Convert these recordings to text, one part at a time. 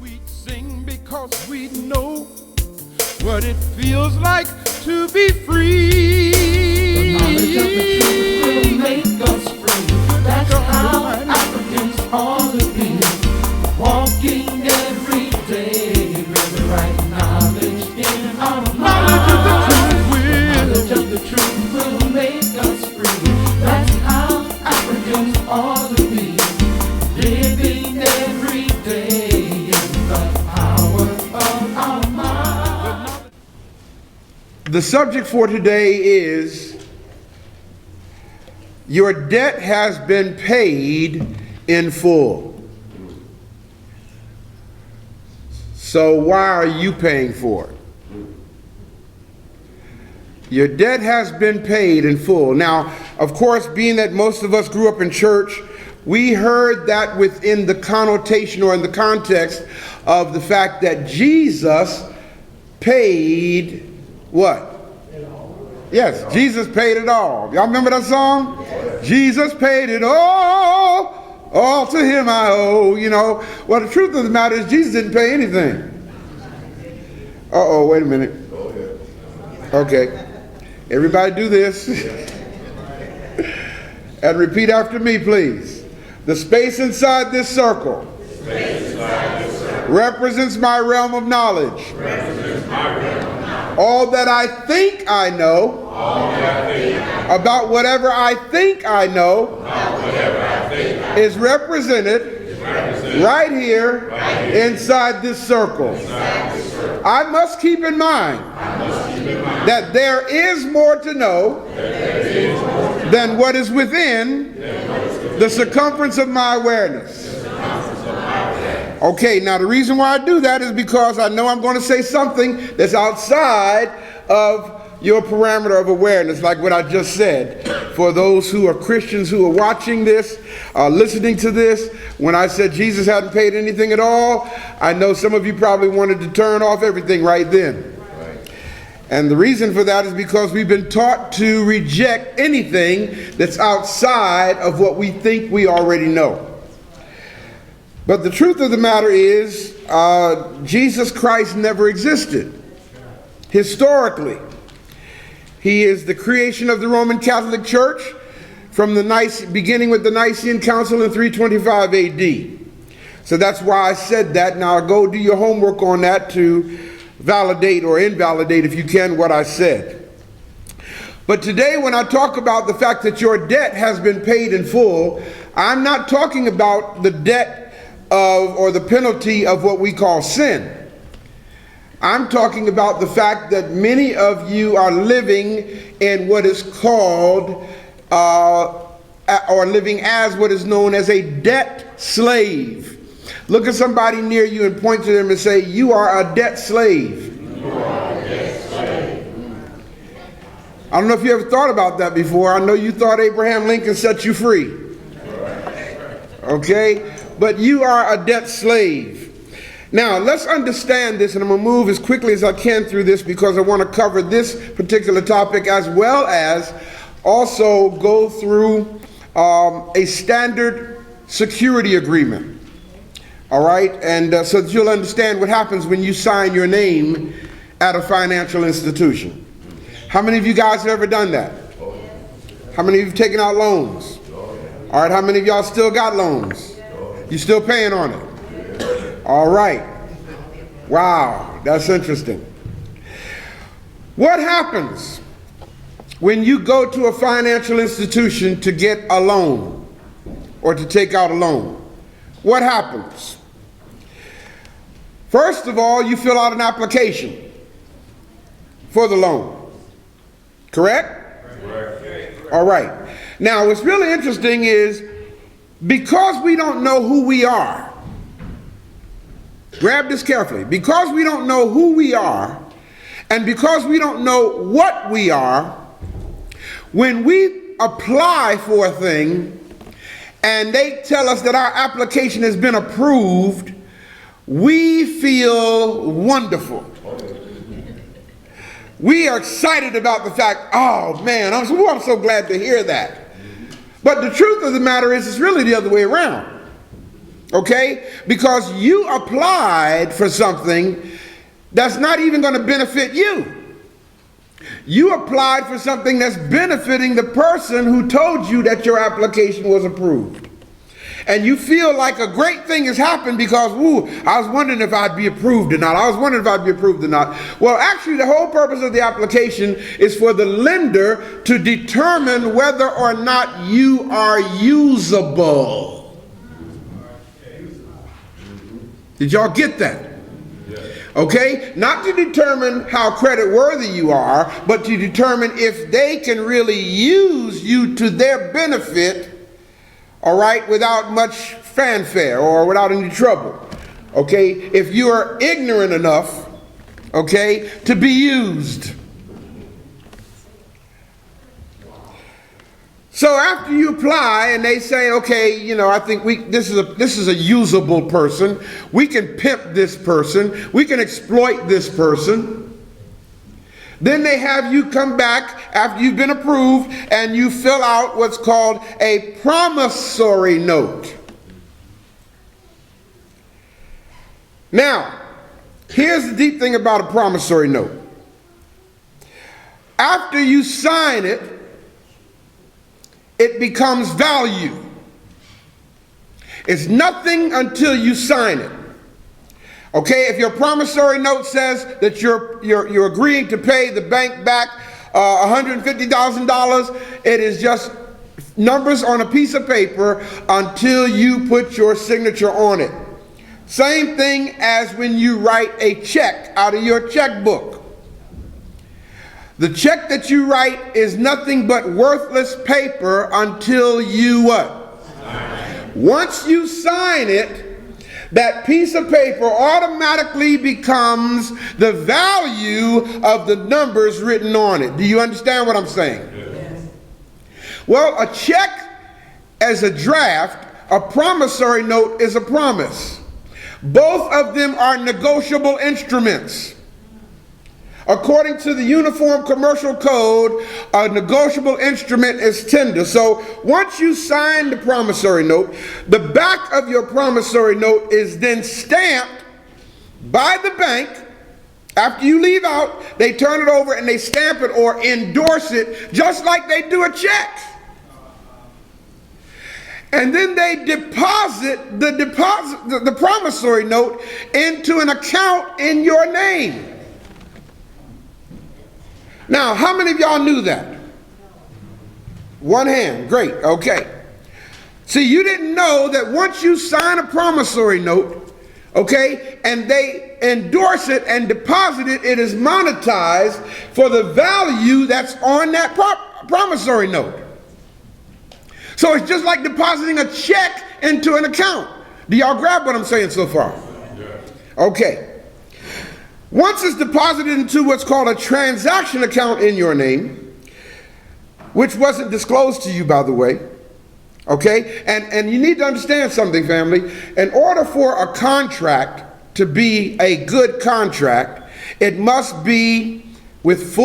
We sing because we know what it feels like to be free. The knowledge of the truth will make us free. That's how Africans ought to be. Walking every day with the right knowledge in our minds. Knowledge of the truth will make us free. That's how Africans ought to be. Living every day in the power of our mind. The subject for today is your debt has been paid in full. So why are you paying for it? Your debt has been paid in full. Now, of course, being that most of us grew up in church, we heard that within the connotation or in the context of the fact that Jesus paid what? Yes, Jesus paid it all. Y'all remember that song? Jesus paid it all to him I owe, you know. Well, the truth of the matter is Jesus didn't pay anything. Wait a minute. Okay. Everybody do this. And repeat after me, please. The space inside this circle represents my realm of knowledge. All that I think I know about whatever I think I know is represented right here inside this circle. I must keep in mind that there is more to know than what is within the circumference of my awareness. Okay, now the reason why I do that is because I know I'm going to say something that's outside of your parameter of awareness, like what I just said. For those who are Christians who are watching this, listening to this, when I said Jesus hadn't paid anything at all, I know some of you probably wanted to turn off everything right then. And the reason for that is because we've been taught to reject anything that's outside of what we think we already know. But the truth of the matter is, Jesus Christ never existed. Historically, he is the creation of the Roman Catholic Church from the beginning with the Nicene Council in 325 AD. So that's why I said that. Now go do your homework on that to validate or invalidate, if you can, what I said. But today, when I talk about the fact that your debt has been paid in full, I'm not talking about the debt or the penalty of what we call sin. I'm talking about the fact that many of you are living in what is called, or living as what is known as a debt slave. Look at somebody near you and point to them and say, you are a debt slave. You are a debt slave. I don't know if you ever thought about that before. I know you thought Abraham Lincoln set you free. Okay? But you are a debt slave. Now, let's understand this, and I'm going to move as quickly as I can through this because I want to cover this particular topic as well as also go through a standard security agreement. All right? And so that you'll understand what happens when you sign your name at a financial institution. How many of you guys have ever done that? How many of you have taken out loans? All right, how many of y'all still got loans? You still paying on it? All right. Wow, that's interesting. What happens when you go to a financial institution to get a loan or to take out a loan? What happens? First of all, you fill out an application for the loan. Correct? Correct. All right. Now, what's really interesting is because we don't know who we are, grab this carefully, because we don't know who we are, and because we don't know what we are, when we apply for a thing and they tell us that our application has been approved, we feel wonderful. We are excited about the fact, oh man, I'm so glad to hear that. But the truth of the matter is, it's really the other way around. Okay? Because you applied for something that's not even going to benefit you. You applied for something that's benefiting the person who told you that your application was approved. And you feel like a great thing has happened because, I was wondering if I'd be approved or not. I was wondering if I'd be approved or not. Well, actually, the whole purpose of the application is for the lender to determine whether or not you are usable. Did y'all get that? Okay? Not to determine how credit worthy you are, but to determine if they can really use you to their benefit, all right, without much fanfare or without any trouble. Okay? If you are ignorant enough, okay, to be used. So after you apply and they say, okay, I think this is a usable person. We can pimp this person. We can exploit this person. Then they have you come back after you've been approved and you fill out what's called a promissory note. Now, here's the deep thing about a promissory note. After you sign it, it becomes value. It's nothing until you sign it. Okay, if your promissory note says that you're agreeing to pay the bank back $150,000, it is just numbers on a piece of paper until you put your signature on it. Same thing as when you write a check out of your checkbook. The check that you write is nothing but worthless paper until you what? Once you sign it, that piece of paper automatically becomes the value of the numbers written on it. Do you understand what I'm saying? Yes. Well, a check as a draft, a promissory note is a promise. Both of them are negotiable instruments. According to the Uniform Commercial Code, a negotiable instrument is tender. So once you sign the promissory note, the back of your promissory note is then stamped by the bank. After you leave out, they turn it over and they stamp it or endorse it just like they do a check. And then they deposit the promissory note into an account in your name. Now, how many of y'all knew that? One hand. Great. Okay. See, you didn't know that once you sign a promissory note, okay, and they endorse it and deposit it, it is monetized for the value that's on that promissory note. So it's just like depositing a check into an account. Do y'all grab what I'm saying so far? Okay. Once it's deposited into what's called a transaction account in your name, which wasn't disclosed to you, by the way, okay? And you need to understand something, family. In order for a contract to be a good contract, it must be with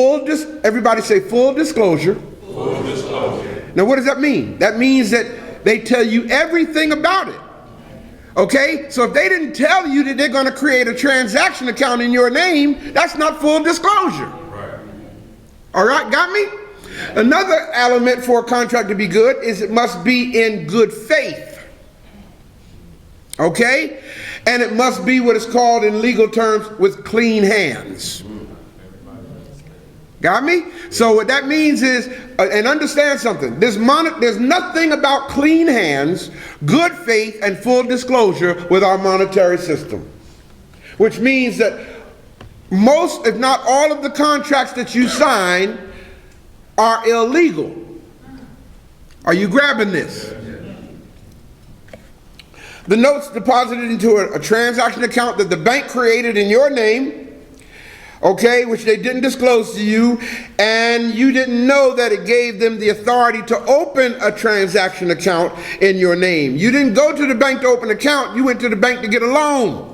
everybody say full disclosure. Full disclosure. Now, what does that mean? That means that they tell you everything about it. Okay, so if they didn't tell you that they're going to create a transaction account in your name, that's not full disclosure. Right. All right, got me? Another element for a contract to be good is it must be in good faith. Okay? And it must be what is called in legal terms with clean hands. Got me? So what that means is, and understand something, there's nothing about clean hands, good faith, and full disclosure with our monetary system. Which means that most, if not all of the contracts that you sign are illegal. Are you grabbing this? The note's deposited into a transaction account that the bank created in your name, okay, which they didn't disclose to you, and you didn't know that it gave them the authority to open a transaction account in your name. You didn't go to the bank to open an account, you went to the bank to get a loan.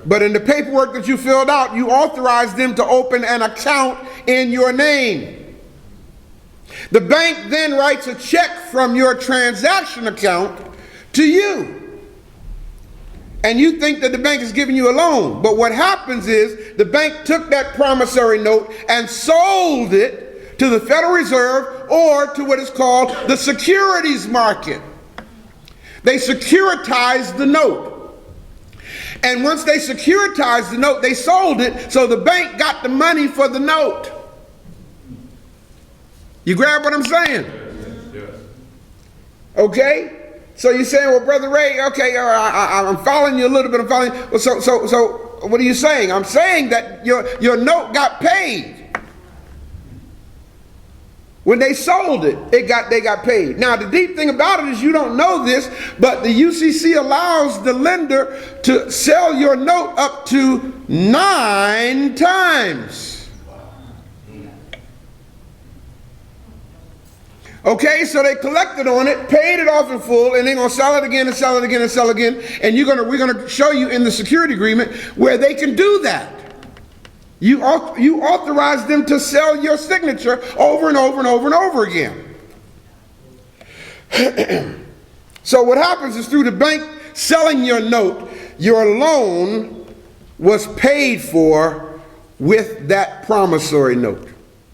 But in the paperwork that you filled out, you authorized them to open an account in your name. The bank then writes a check from your transaction account to you. And you think that the bank is giving you a loan. But what happens is the bank took that promissory note and sold it to the Federal Reserve or to what is called the securities market. They securitized the note. And once they securitized the note, they sold it, so the bank got the money for the note. You grab what I'm saying? Yes. Okay? So you're saying, well, Brother Ray, okay, I'm following you a little bit. I'm following. Well, so what are you saying? I'm saying that your note got paid. When they sold it, they got paid. Now, the deep thing about it is you don't know this, but the UCC allows the lender to sell your note up to 9 times. Okay, so they collected on it, paid it off in full, and they're going to sell it again and sell it again and sell it again. And we're going to show you in the security agreement where they can do that. You authorize them to sell your signature over and over and over and over again. So what happens is through the bank selling your note, your loan was paid for with that promissory note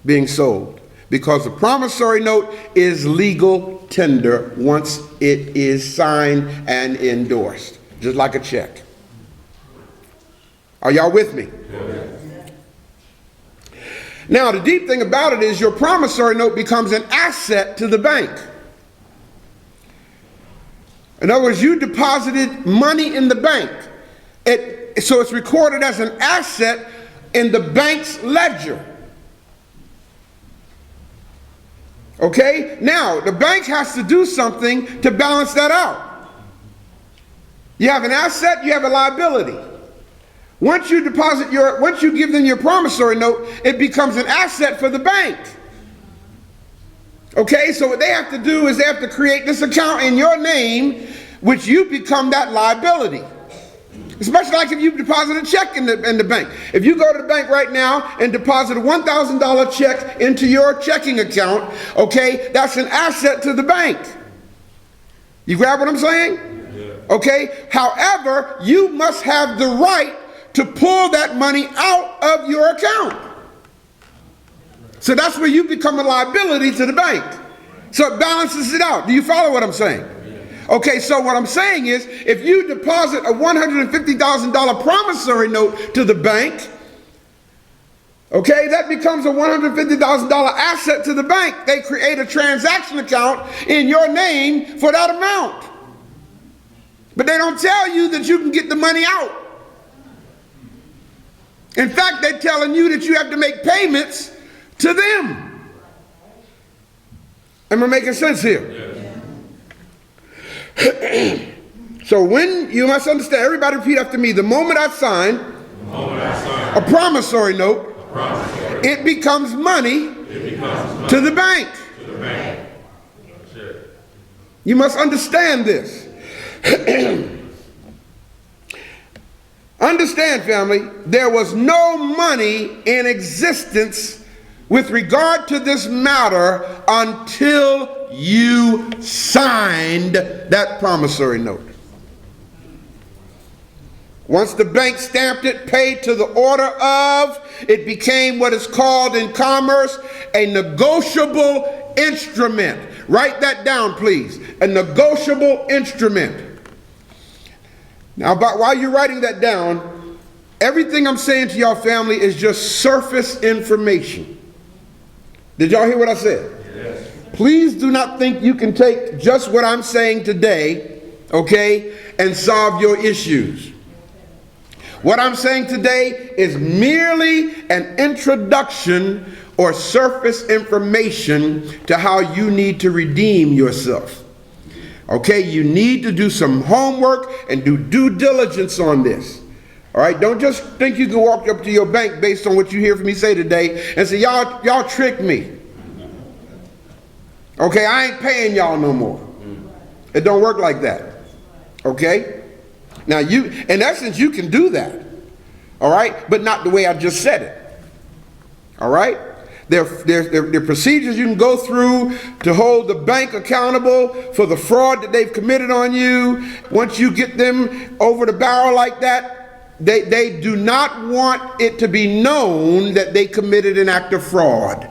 being sold. Because the promissory note is legal tender once it is signed and endorsed, just like a check. Are y'all with me? Yes. Now, the deep thing about it is your promissory note becomes an asset to the bank. In other words, you deposited money in the bank. So it's recorded as an asset in the bank's ledger. Okay? Now, the bank has to do something to balance that out. You have an asset, you have a liability. Once you give them your promissory note, it becomes an asset for the bank. Okay, so what they have to do is they have to create this account in your name, which you become that liability. It's much like if you deposit a check in the bank. If you go to the bank right now and deposit a $1,000 check into your checking account, okay, that's an asset to the bank. You grab what I'm saying? Yeah. Okay, however, you must have the right to pull that money out of your account. So that's where you become a liability to the bank. So it balances it out. Do you follow what I'm saying? Okay, so what I'm saying is, if you deposit a $150,000 promissory note to the bank, okay, that becomes a $150,000 asset to the bank. They create a transaction account in your name for that amount. But they don't tell you that you can get the money out. In fact, they're telling you that you have to make payments to them. Am I making sense here? Yes. So when, you must understand, everybody repeat after me, the moment I sign a promissory note, it becomes money to the bank. You must understand this. Understand, family, there was no money in existence with regard to this matter until you signed that promissory note. Once the bank stamped it, paid to the order of, it became what is called in commerce a negotiable instrument. Write that down, please. A negotiable instrument. Now, while you're writing that down, everything I'm saying to y'all family is just surface information. Did y'all hear what I said? Yes. Please do not think you can take just what I'm saying today, okay, and solve your issues. What I'm saying today is merely an introduction or surface information to how you need to redeem yourself. Okay, you need to do some homework and do due diligence on this. All right, don't just think you can walk up to your bank based on what you hear from me say today and say, y'all tricked me. Okay, I ain't paying y'all no more. It don't work like that. Okay? Now in essence, you can do that. All right, but not the way I just said it. All right? There are procedures you can go through to hold the bank accountable for the fraud that they've committed on you. Once you get them over the barrel like that, they do not want it to be known that they committed an act of fraud.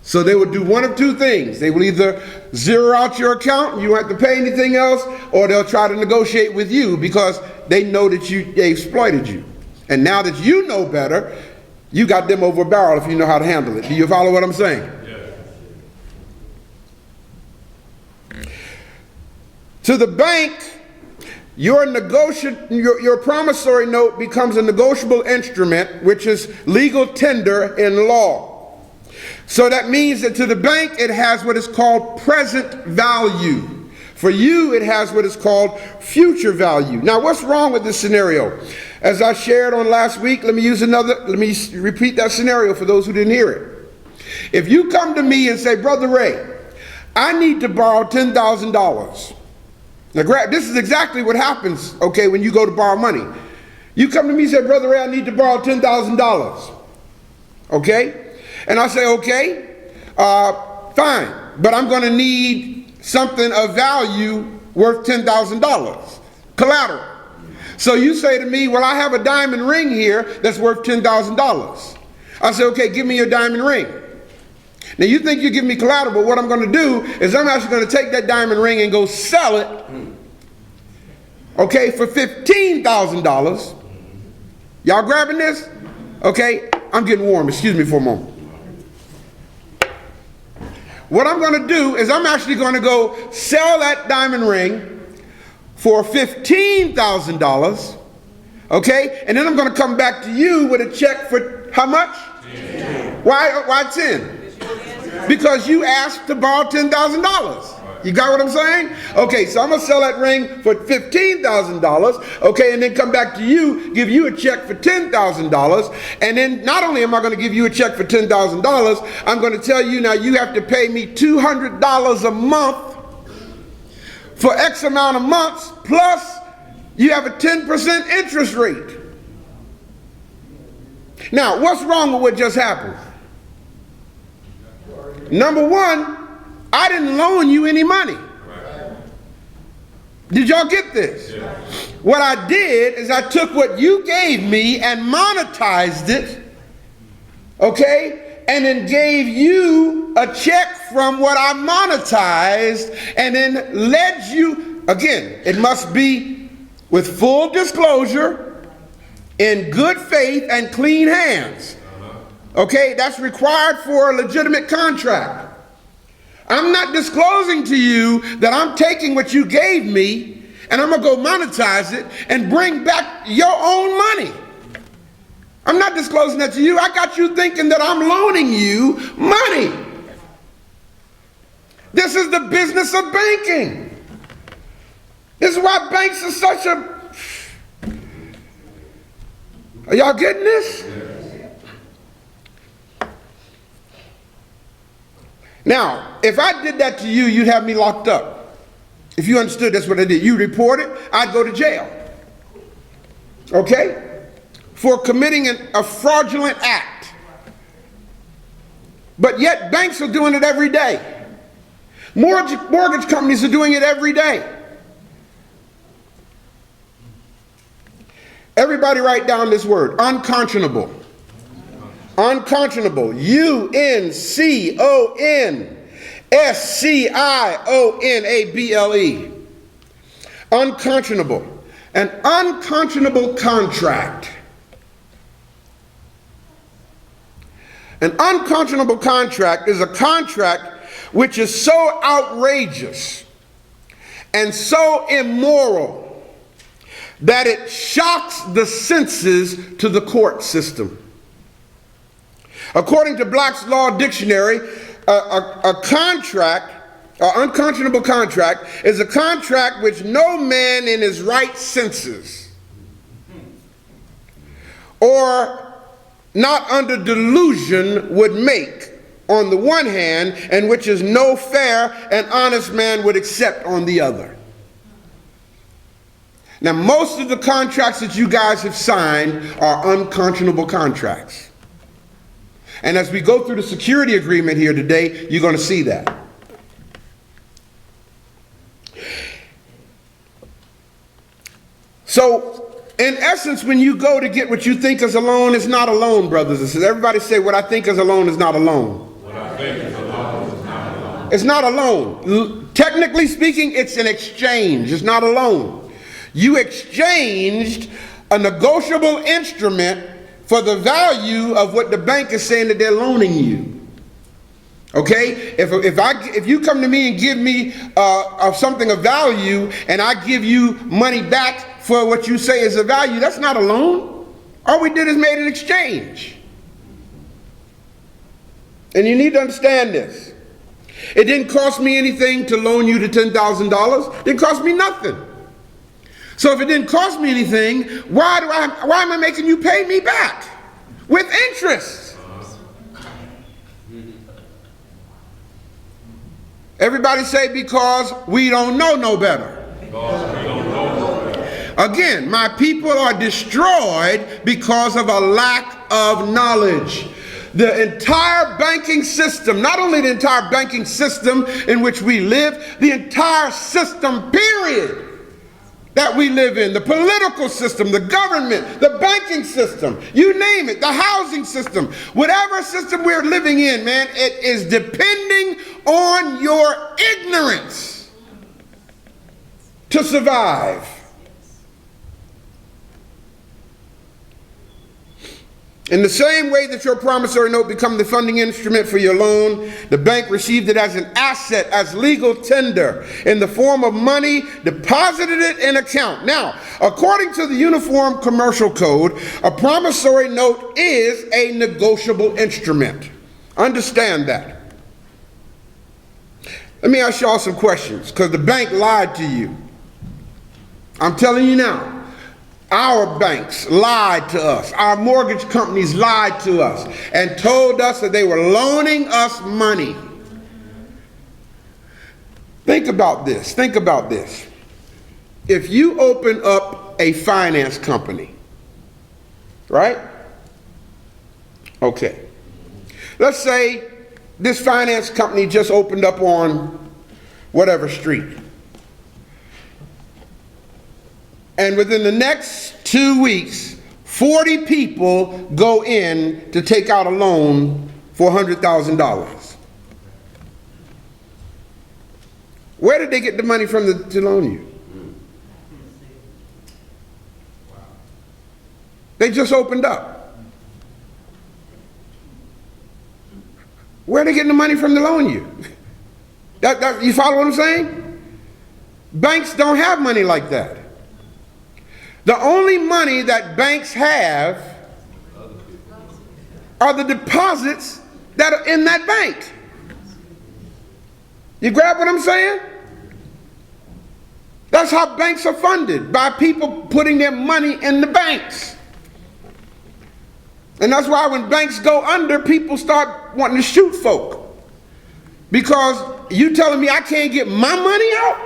So they will do one of two things. They will either zero out your account and you won't have to pay anything else, or they'll try to negotiate with you because they know that they exploited you. And now that you know better, you got them over a barrel if you know how to handle it. Do you follow what I'm saying? Yeah. To the bank, your promissory note becomes a negotiable instrument, which is legal tender in law. So that means that to the bank, it has what is called present value. For you, it has what is called future value. Now, what's wrong with this scenario? As I shared on last week, let me repeat that scenario for those who didn't hear it. If you come to me and say, Brother Ray, I need to borrow $10,000. Now, this is exactly what happens, okay, when you go to borrow money. You come to me and say, Brother Ray, I need to borrow $10,000. Okay? And I say, okay, fine, but I'm going to need something of value worth $10,000, collateral. So you say to me, well, I have a diamond ring here that's worth $10,000. I say, okay, give me your diamond ring. Now you think you give me collateral, but what I'm going to do is I'm actually going to take that diamond ring and go sell it, okay, for $15,000. Y'all grabbing this? Okay, I'm getting warm. Excuse me for a moment. What I'm going to do is I'm actually going to go sell that diamond ring for $15,000, okay? And then I'm going to come back to you with a check for how much? 10. Why 10? Because you asked to borrow $10,000. You got what I'm saying? Okay, so I'm going to sell that ring for $15,000, okay, and then come back to you, give you a check for $10,000, and then not only am I going to give you a check for $10,000, I'm going to tell you now you have to pay me $200 a month for X amount of months, plus you have a 10% interest rate. Now, what's wrong with what just happened? Number one, I didn't loan you any money. Did y'all get this? Yeah. What I did is I took what you gave me and monetized it, okay, and then gave you a check from what I monetized, and then led you, again, it must be with full disclosure, in good faith and clean hands. Okay, that's required for a legitimate contract. I'm not disclosing to you that I'm taking what you gave me and I'm going to go monetize it and bring back your own money. I'm not disclosing that to you. I got you thinking that I'm loaning you money. This is the business of banking. This is why banks are such a... Are y'all getting this? Now, if I did that to you, you'd have me locked up. If you understood that's what I did. You report it, I'd go to jail. Okay? For committing a fraudulent act. But yet banks are doing it every day. Mortgage companies are doing it every day. Everybody write down this word, unconscionable. Unconscionable. U-N-C-O-N-S-C-I-O-N-A-B-L-E. Unconscionable. An unconscionable contract. An unconscionable contract is a contract which is so outrageous and so immoral that it shocks the senses to the court system. According to Black's Law Dictionary, a contract, an unconscionable contract, is a contract which no man in his right senses or not under delusion would make on the one hand, and which is no fair and honest man would accept on the other. Now, most of the contracts that you guys have signed are unconscionable contracts. And as we go through the security agreement here today, you're going to see that. So, in essence, when you go to get what you think is a loan, it's not a loan, brothers and sisters. Everybody say, what I think is a loan is not a loan. What I think is a loan is not a loan. It's not a loan. Technically speaking, it's an exchange. It's not a loan. You exchanged a negotiable instrument for the value of what the bank is saying that they're loaning you. Okay? If you come to me and give me something of value, and I give you money back for what you say is a value, that's not a loan. All we did is made an exchange. And you need to understand this. It didn't cost me anything to loan you the $10,000. It didn't cost me nothing. So if it didn't cost me anything, why am I making you pay me back with interest? Everybody say, because we don't know no better. Again, my people are destroyed because of a lack of knowledge. The entire banking system, not only the entire banking system in which we live, the entire system, period, that we live in, the political system, the government, the banking system, you name it, the housing system, whatever system we're living in, man, it is depending on your ignorance to survive. In the same way that your promissory note became the funding instrument for your loan, the bank received it as an asset, as legal tender, in the form of money, deposited it in account. Now, according to the Uniform Commercial Code, a promissory note is a negotiable instrument. Understand that. Let me ask y'all some questions, because the bank lied to you. I'm telling you now. Our banks lied to us. Our mortgage companies lied to us and told us that they were loaning us money. Think about this. Think about this. If you open up a finance company, right? Okay. Let's say this finance company just opened up on whatever street. And within the next 2 weeks, 40 people go in to take out a loan for $100,000. Where did they get the money from to loan you? They just opened up. Where are they getting the money from to loan you? You follow what I'm saying? Banks don't have money like that. The only money that banks have are the deposits that are in that bank. You grab what I'm saying? That's how banks are funded, by people putting their money in the banks. And that's why when banks go under, people start wanting to shoot folk. Because you telling me I can't get my money out?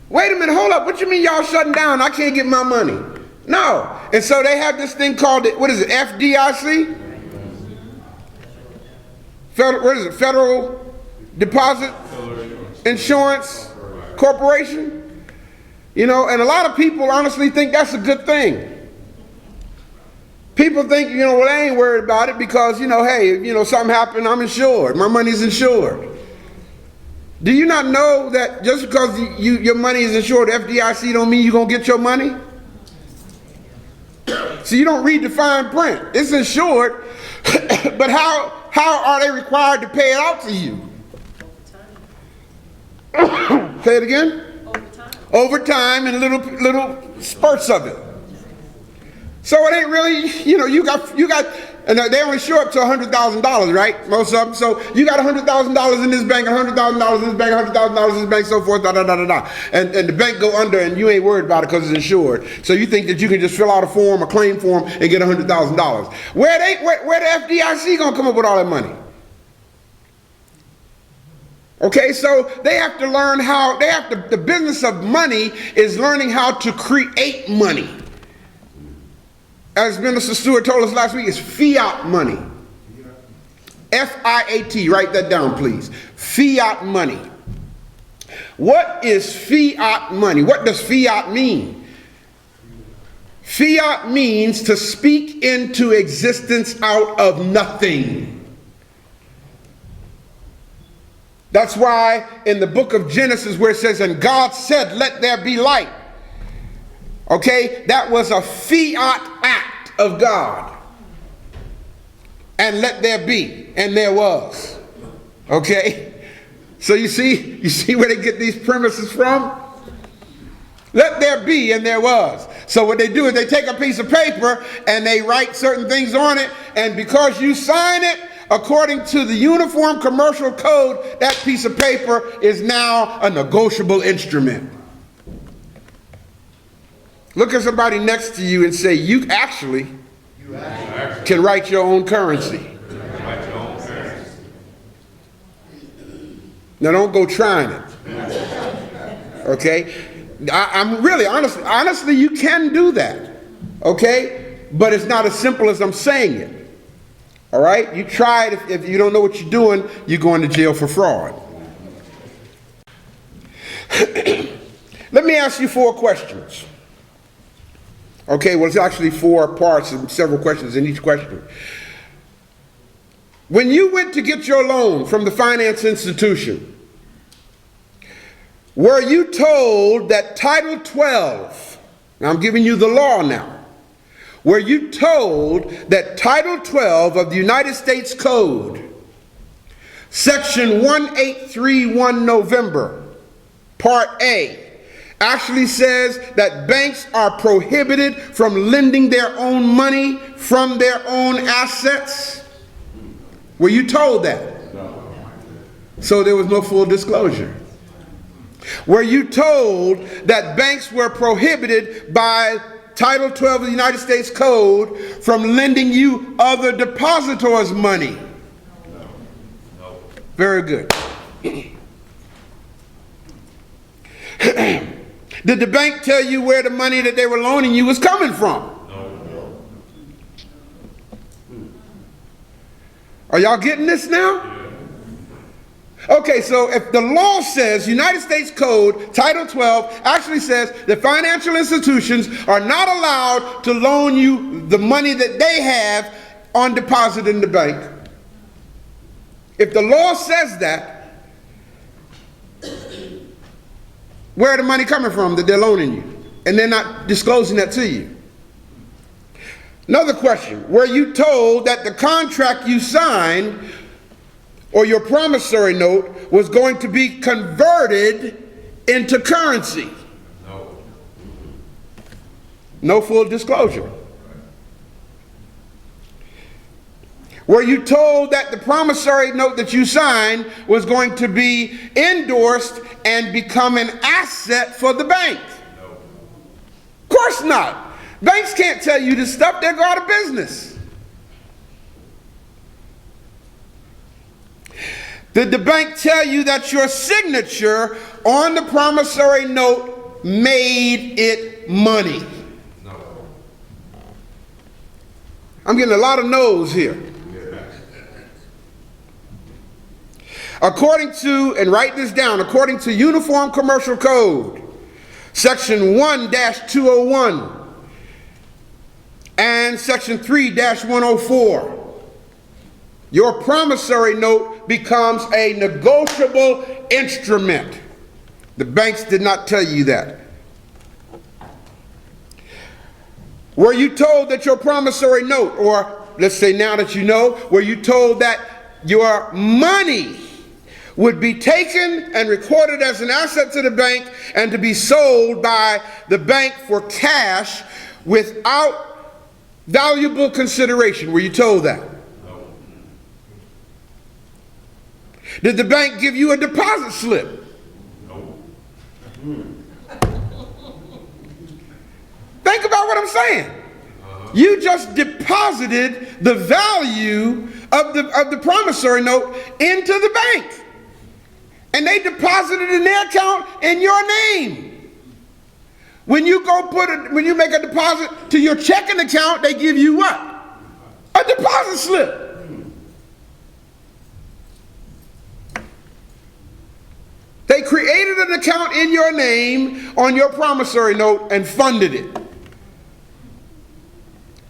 Wait a minute, hold up. What you mean y'all shutting down? I can't get my money. No. And so they have this thing called, what is it, FDIC? What is it, Federal Deposit Insurance Corporation? You know, and a lot of people honestly think that's a good thing. People think, well, they ain't worried about it because, hey, something happened, I'm insured. My money's insured. Do you not know that just because your money is insured, FDIC don't mean you're going to get your money? So you don't read the fine print. It's insured, but how are they required to pay it out to you? Say it again? Over time and little spurts of it. So it ain't really, you got, and they only show up to $100,000, right? Most of them. So you got $100,000 in this bank, $100,000 in this bank, $100,000 in this bank, so forth, And the bank go under and you ain't worried about it because it's insured. So you think that you can just fill out a claim form, and get $100,000. Where the FDIC gonna come up with all that money? Okay, so they have to learn the business of money is learning how to create money. As Minister Stewart told us last week, it's fiat money. F-I-A-T, write that down, please. Fiat money. What is fiat money? What does fiat mean? Fiat means to speak into existence out of nothing. That's why in the book of Genesis where it says, and God said, let there be light. Okay, that was a fiat act of God. And let there be, and there was. Okay, so you see where they get these premises from? Let there be, and there was. So what they do is they take a piece of paper and they write certain things on it, and because you sign it according to the Uniform Commercial Code, that piece of paper is now a negotiable instrument. Look at somebody next to you and say, you actually can write your own currency. Now don't go trying it. Okay? I'm really, honestly, you can do that. Okay? But it's not as simple as I'm saying it. All right? You try it. If you don't know what you're doing, you're going to jail for fraud. Let me ask you 4 questions. Okay, well, it's actually 4 parts and several questions in each question. When you went to get your loan from the finance institution, were you told that Title 12, now I'm giving you the law now, were you told that Title 12 of the United States Code, Section 1831 November, Part A, actually says that banks are prohibited from lending their own money from their own assets? Were you told that? No. So there was no full disclosure. Were you told that banks were prohibited by Title 12 of the United States Code from lending you other depositors' money? No. Very good. Did the bank tell you where the money that they were loaning you was coming from? No. Are y'all getting this now? Okay, so if the law says, United States Code, Title 12, actually says that financial institutions are not allowed to loan you the money that they have on deposit in the bank. If the law says that, where are the money coming from that they're loaning you? And they're not disclosing that to you. Another question, were you told that the contract you signed or your promissory note was going to be converted into currency? No. No full disclosure. Were you told that the promissory note that you signed was going to be endorsed and become an asset for the bank? No. Of course not. Banks can't tell you this stuff, they'll go out of business. Did the bank tell you that your signature on the promissory note made it money? No. I'm getting a lot of no's here. According to, and write this down, according to Uniform Commercial Code, Section 1-201 and Section 3-104, your promissory note becomes a negotiable instrument. The banks did not tell you that. Were you told that your promissory note, or let's say now that you know, were you told that your money would be taken and recorded as an asset to the bank and to be sold by the bank for cash without valuable consideration? Were you told that? No. Did the bank give you a deposit slip? No. Think about what I'm saying. You just deposited the value of the promissory note into the bank. And they deposited in their account in your name. When you when you make a deposit to your checking account, they give you what? A deposit slip. They created an account in your name on your promissory note and funded it.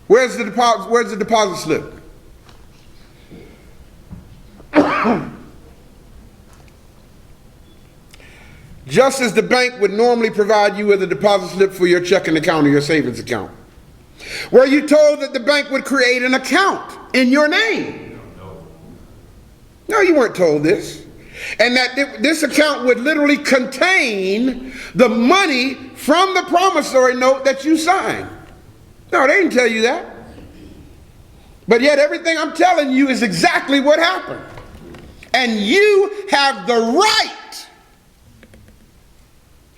Where's the deposit slip? Just as the bank would normally provide you with a deposit slip for your checking account or your savings account. Were you told that the bank would create an account in your name? No, you weren't told this. And that this account would literally contain the money from the promissory note that you signed. No, they didn't tell you that. But yet everything I'm telling you is exactly what happened. And you have the right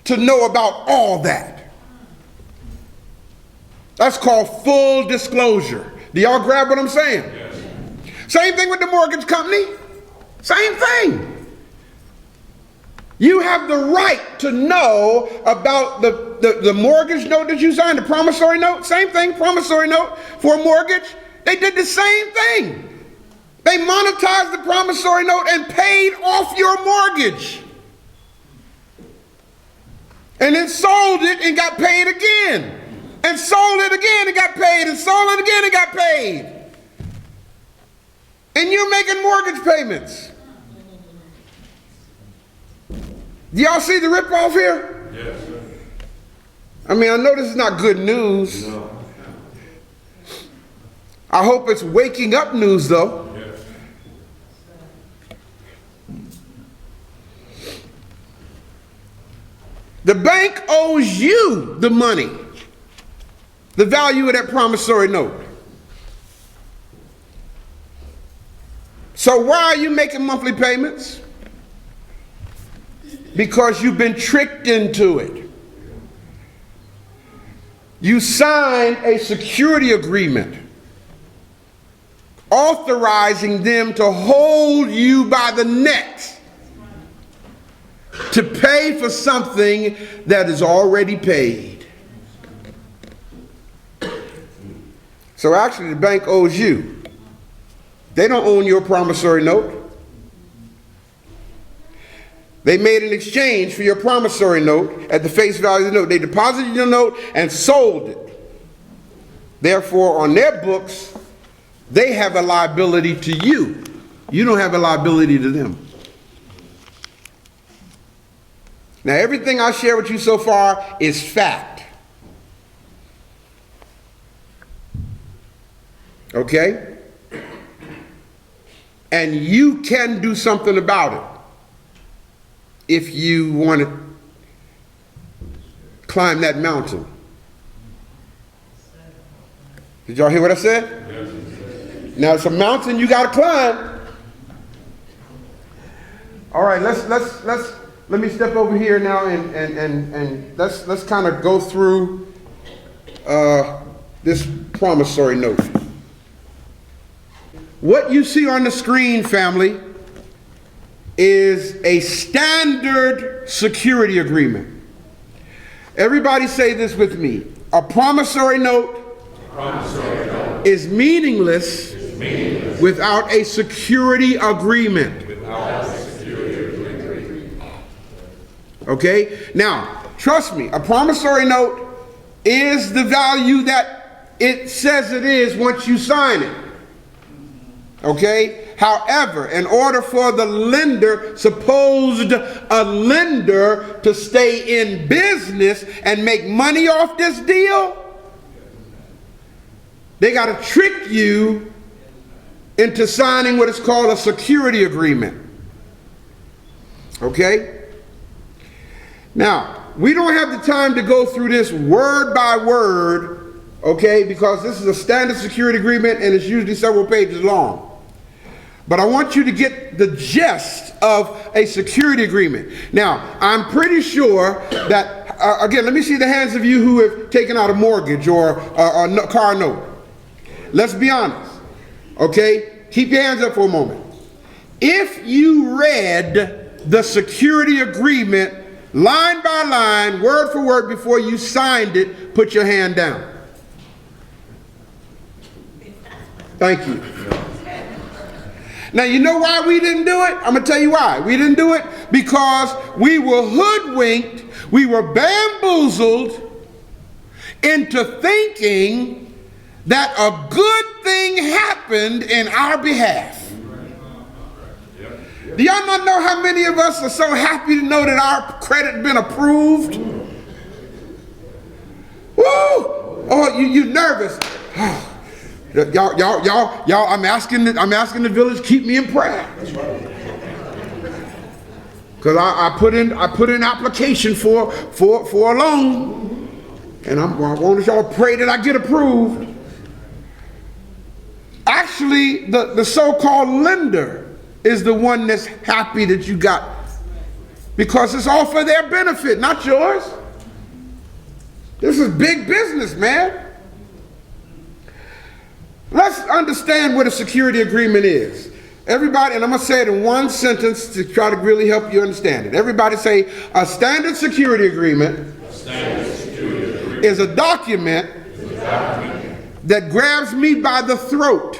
to know about all that. That's called full disclosure. Do y'all grab what I'm saying? Yes. Same thing with the mortgage company. Same thing. You have the right to know about the mortgage note that you signed, the promissory note. Same thing, promissory note for a mortgage. They did the same thing. They monetized the promissory note and paid off your mortgage. And then sold it and got paid again. And sold it again and got paid. And sold it again and got paid. And you're making mortgage payments. Do y'all see the ripoff here? Yes. I mean, I know this is not good news. No. I hope it's waking up news, though. Yes. The bank owes you the money, the value of that promissory note. So why are you making monthly payments? Because you've been tricked into it. You signed a security agreement authorizing them to hold you by the neck to pay for something that is already paid. So actually the bank owes you. They don't own your promissory note. They made an exchange for your promissory note at the face value of the note. They deposited your note and sold it. Therefore, on their books, they have a liability to you. You don't have a liability to them. Now, everything I share with you so far is fact. Okay? And you can do something about it if you want to climb that mountain. Did y'all hear what I said? Yes. Now it's a mountain you got to climb. All right, let me step over here now and let's kind of go through this promissory note. What you see on the screen, family, is a standard security agreement. Everybody say this with me. A promissory note, is meaningless, without a security agreement. Okay? Now, trust me, a promissory note is the value that it says it is once you sign it. Okay? However, in order for the lender, supposed a lender, to stay in business and make money off this deal, they got to trick you into signing what is called a security agreement. Okay? Now, we don't have the time to go through this word by word, okay, because this is a standard security agreement and it's usually several pages long. But I want you to get the gist of a security agreement. Now, I'm pretty sure that, again, let me see the hands of you who have taken out a mortgage or a car note. Let's be honest, okay? Keep your hands up for a moment. If you read the security agreement line by line, word for word, before you signed it, put your hand down. Thank you. Now, you know why we didn't do it? I'm going to tell you why. We didn't do it because we were hoodwinked, we were bamboozled into thinking that a good thing happened in our behalf. Do y'all not know how many of us are so happy to know that our credit been approved? Woo! Oh, you nervous? Y'all, I'm asking the village, keep me in prayer. Because I put in application for a loan, and I want y'all to pray that I get approved. Actually, the so-called lender is the one that's happy that you got, because it's all for their benefit, not yours. This is big business, man. Let's understand what a security agreement is. Everybody, and I'm going to say it in one sentence to try to really help you understand it. Everybody say, a standard security agreement, is a document that grabs me by the throat,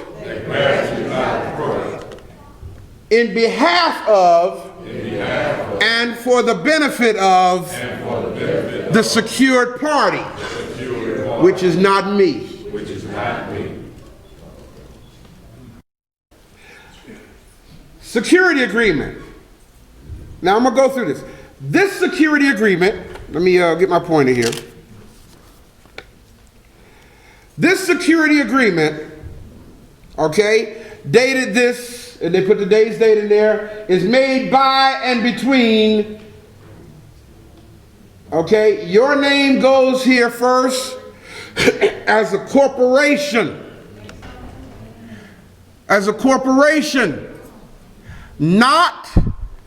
in behalf of, and for the benefit of, the secured party, which is not me. Security agreement. Now I'm going to go through this. This security agreement, let me get my pointer here. This security agreement, okay, dated this, and they put the day's date in there, is made by and between, okay, your name goes here first as a corporation. As a corporation. Not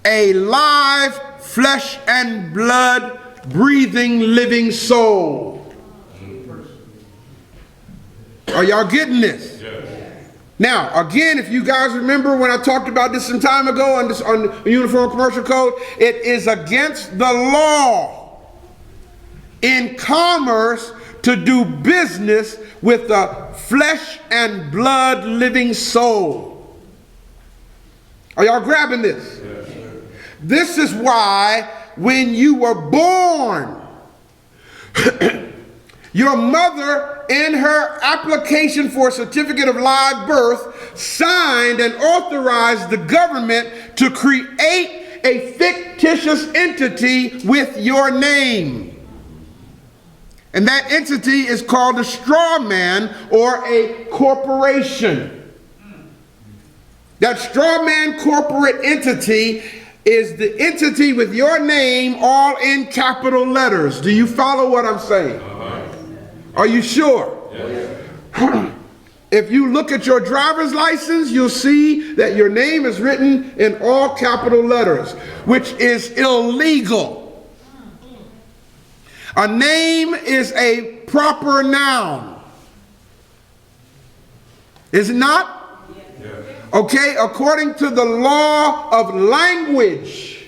a live, flesh and blood, breathing, living soul. Are y'all getting this? Now, again, if you guys remember when I talked about this some time ago on the Uniform Commercial Code, it is against the law in commerce to do business with a flesh and blood living soul. Are y'all grabbing this? Yes. This is why when you were born, your mother in her application for a certificate of live birth signed and authorized the government to create a fictitious entity with your name. And that entity is called a straw man or a corporation. That straw man corporate entity is the entity with your name all in capital letters. Do you follow what I'm saying? Are you sure? Yes. If you look at your driver's license, you'll see that your name is written in all capital letters, which is illegal. A name is a proper noun. Is it not? Okay, according to the law of language,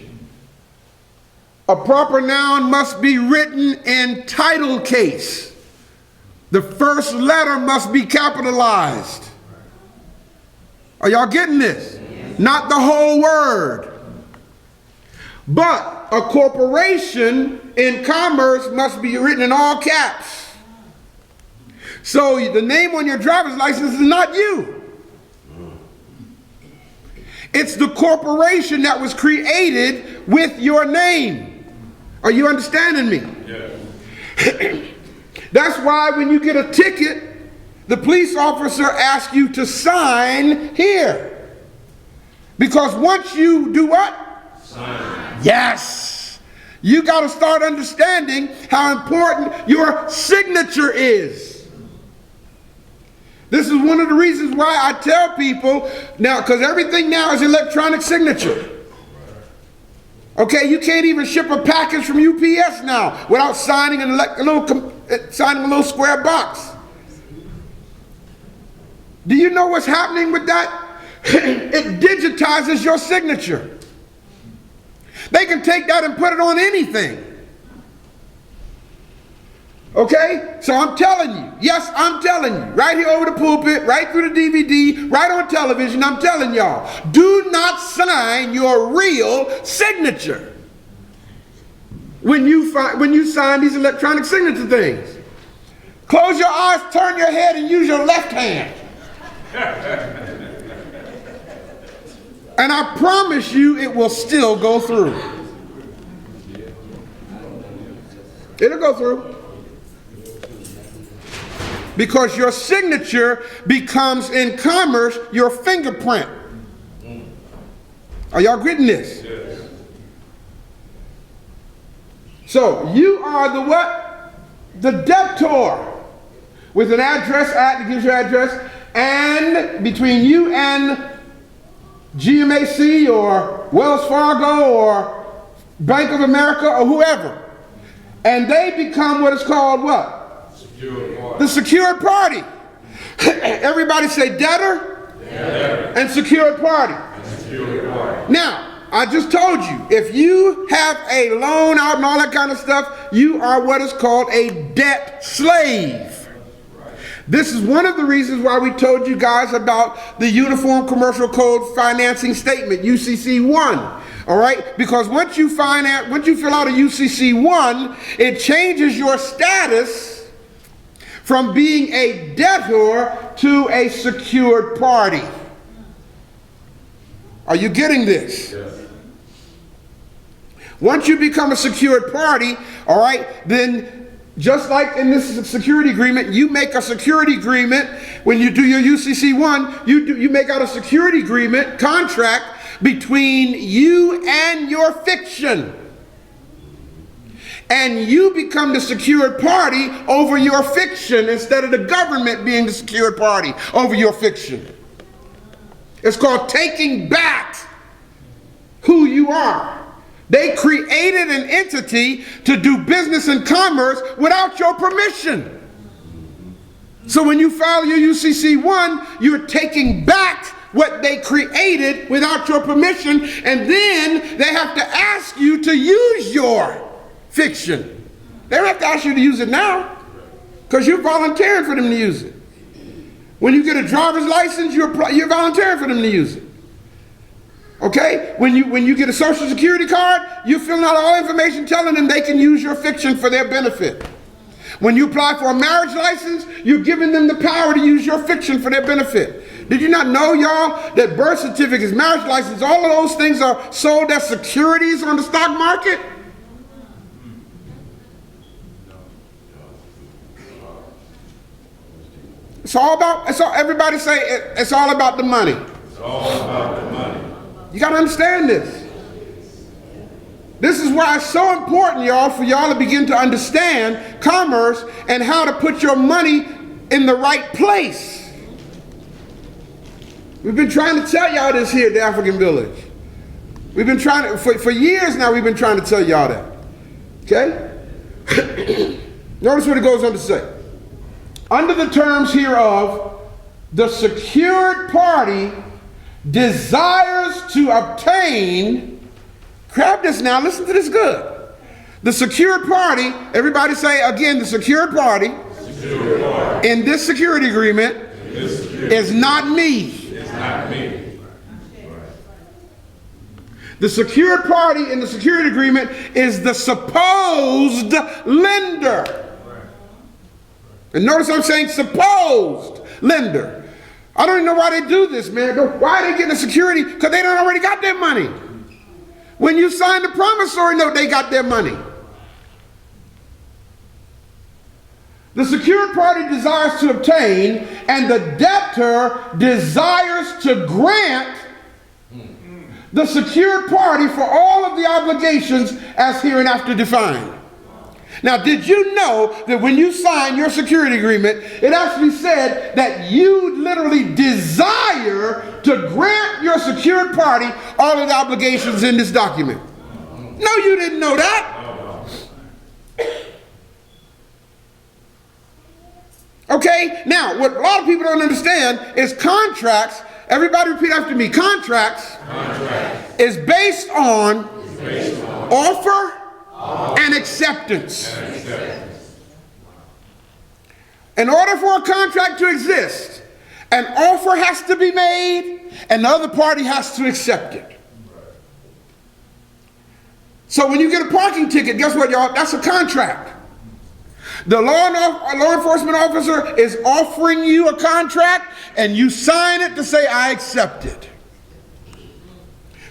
a proper noun must be written in title case. The first letter must be capitalized. Are y'all getting this? Not the whole word. But a corporation in commerce must be written in all caps. So the name on your driver's license is not you. It's the corporation that was created with your name. Are you understanding me? Yes. That's why when you get a ticket, the police officer asks you to sign here. Because once you do what? Sign. Yes. You got to start understanding how important your signature is. This is one of the reasons why I tell people now, because everything now is electronic signature. Okay, you can't even ship a package from UPS now without signing a little square box. Do you know what's happening with that? It digitizes your signature. They can take that and put it on anything. Okay? So I'm telling you, yes, I'm telling you, right here over the pulpit, right through the DVD, right on television, I'm telling y'all, do not sign your real signature when you sign these electronic signature things. Close your eyes, turn your head, and use your left hand. And I promise you it will still go through. It'll go through. Because your signature becomes in commerce your fingerprint. Are y'all getting this? Yes. So you are the what? The debtor. With an address that gives your address, and between you and GMAC or Wells Fargo or Bank of America or whoever. And they become what is called what? The secured party. Everybody say debtor, and secured party. Now, I just told you, if you have a loan out and all that kind of stuff, you are what is called a debt slave. This is one of the reasons why we told you guys about the Uniform Commercial Code Financing Statement, UCC-1. All right? Because once you fill out a UCC-1, it changes your status from being a debtor to a secured party. Are you getting this? Yes. Once you become a secured party, all right, then just like in this security agreement, you make a security agreement when you do your UCC-1, you make out a security agreement contract between you and your fiction. And you become the secured party over your fiction instead of the government being the secured party over your fiction. It's called taking back who you are. They created an entity to do business and commerce without your permission. So when you file your UCC-1, you're taking back what they created without your permission, and then they have to ask you to use your fiction. They don't have to ask you to use it now, because you're volunteering for them to use it. When you get a driver's license, you're volunteering for them to use it. Okay? When you get a social security card, you're filling out all information telling them they can use your fiction for their benefit. When you apply for a marriage license, you're giving them the power to use your fiction for their benefit. Did you not know, y'all, that birth certificates, marriage license, all of those things are sold as securities on the stock market? Everybody say it's all about the money. It's all about the money. You got to understand this. This is why it's so important, y'all, for y'all to begin to understand commerce and how to put your money in the right place. We've been trying to tell y'all this here at the African Village. We've been trying to, for years now, we've been trying to tell y'all that. Okay? Notice what it goes on to say. Under the terms hereof, the secured party desires to obtain, grab this now, listen to this good. The secured party, everybody say again, the secured party, in this security agreement is not me. It's not me. The secured party in the security agreement is the supposed lender. And notice I'm saying supposed lender. I don't even know why they do this, man. Why are they getting a security? Because they don't already got their money. When you sign the promissory note, they got their money. The secured party desires to obtain, and the debtor desires to grant the secured party for all of the obligations as hereinafter defined. Now, did you know that when you sign your security agreement, it actually said that you literally desire to grant your secured party all of the obligations in this document? No, you didn't know that. Okay, now, what a lot of people don't understand is contracts. Everybody repeat after me. Contracts is based on offer and acceptance. In order for a contract to exist, an offer has to be made and the other party has to accept it. So when you get a parking ticket, guess what, y'all? That's a contract. The law enforcement officer is offering you a contract and you sign it to say, I accept it.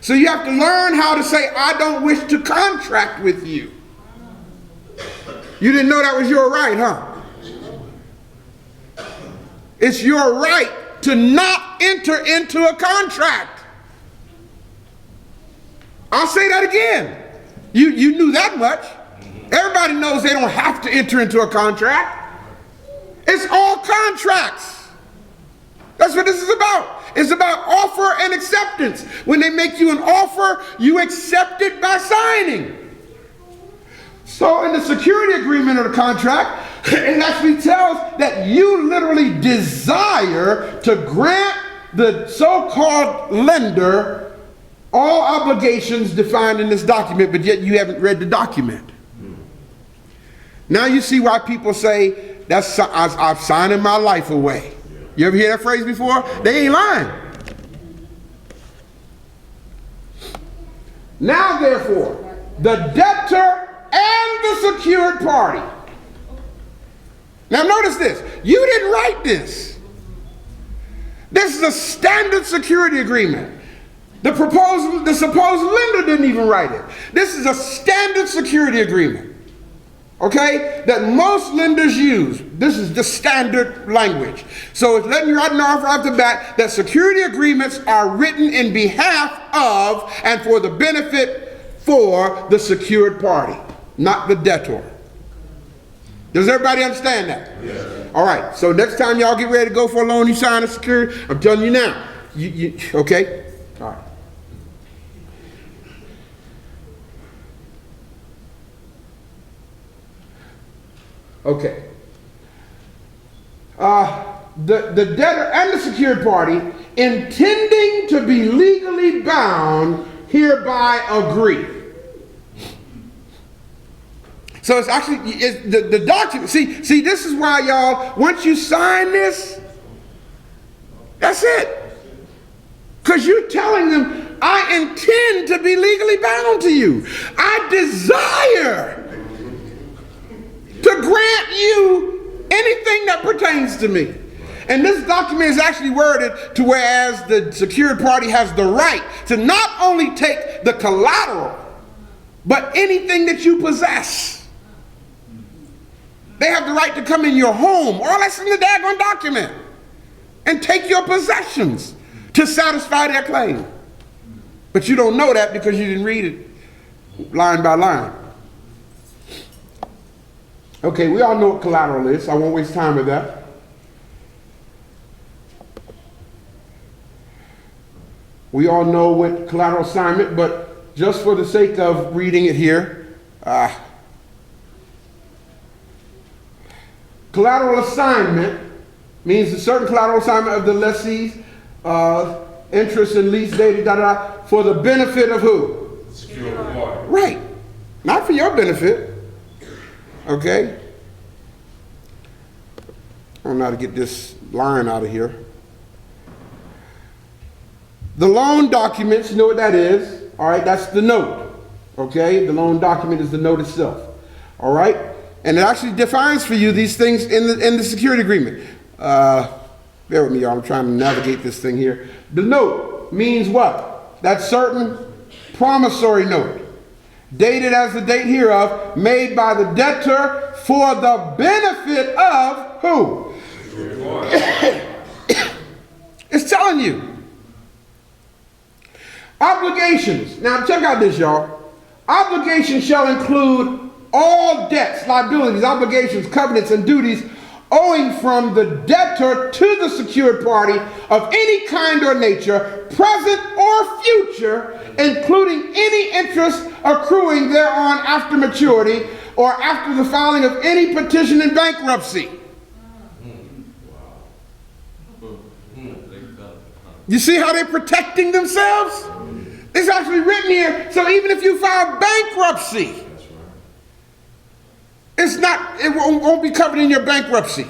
So you have to learn how to say, I don't wish to contract with you. You didn't know that was your right, huh? It's your right to not enter into a contract. I'll say that again. You knew that much. Everybody knows they don't have to enter into a contract. It's all contracts. That's what this is about. It's about offer and acceptance. When they make you an offer, you accept it by signing. So in the security agreement of the contract, it actually tells that you literally desire to grant the so-called lender all obligations defined in this document, but yet you haven't read the document. Now you see why people say, I'm signing my life away. You ever hear that phrase before? They ain't lying. Now therefore, the debtor and the secured party. Now notice this. You didn't write this. This is a standard security agreement. The supposed lender didn't even write it. This is a standard security agreement. Okay? That most lenders use. This is the standard language. So it's letting you write an offer off the bat that security agreements are written in behalf of and for the benefit for the secured party, not the debtor. Does everybody understand that? Yes. All right. So next time y'all get ready to go for a loan, you sign a security. I'm telling you now. Okay? All right. Okay. The debtor and the secured party, intending to be legally bound, hereby agree. So it's actually the document. See, this is why y'all, once you sign this, that's it. Because you're telling them, I intend to be legally bound to you. I desire to grant you anything that pertains to me. And this document is actually worded to whereas the secured party has the right to not only take the collateral, but anything that you possess. They have the right to come in your home, all that's in the daggone document, and take your possessions to satisfy their claim. But you don't know that because you didn't read it line by line. Okay, we all know what collateral is. I won't waste time with that. We all know what collateral assignment, but just for the sake of reading it here, collateral assignment means a certain collateral assignment of the lessee's interest and lease dated for the benefit of who? Secured party. Right. Not for your benefit. Okay? I don't know how to get this line out of here. The loan documents, you know what that is. All right, that's the note. Okay? The loan document is the note itself. All right? And it actually defines for you these things in the security agreement. Bear with me, y'all. I'm trying to navigate this thing here. The note means what? That certain promissory note, dated as the date hereof, made by the debtor for the benefit of who? It's telling you. Obligations. Now check out this, y'all. Obligations shall include all debts, liabilities, obligations, covenants, and duties owing from the debtor to the secured party of any kind or nature, present or future, including any interest accruing thereon after maturity or after the filing of any petition in bankruptcy. You see how they're protecting themselves? It's actually written here, so even if you file bankruptcy, it won't be covered in your bankruptcy.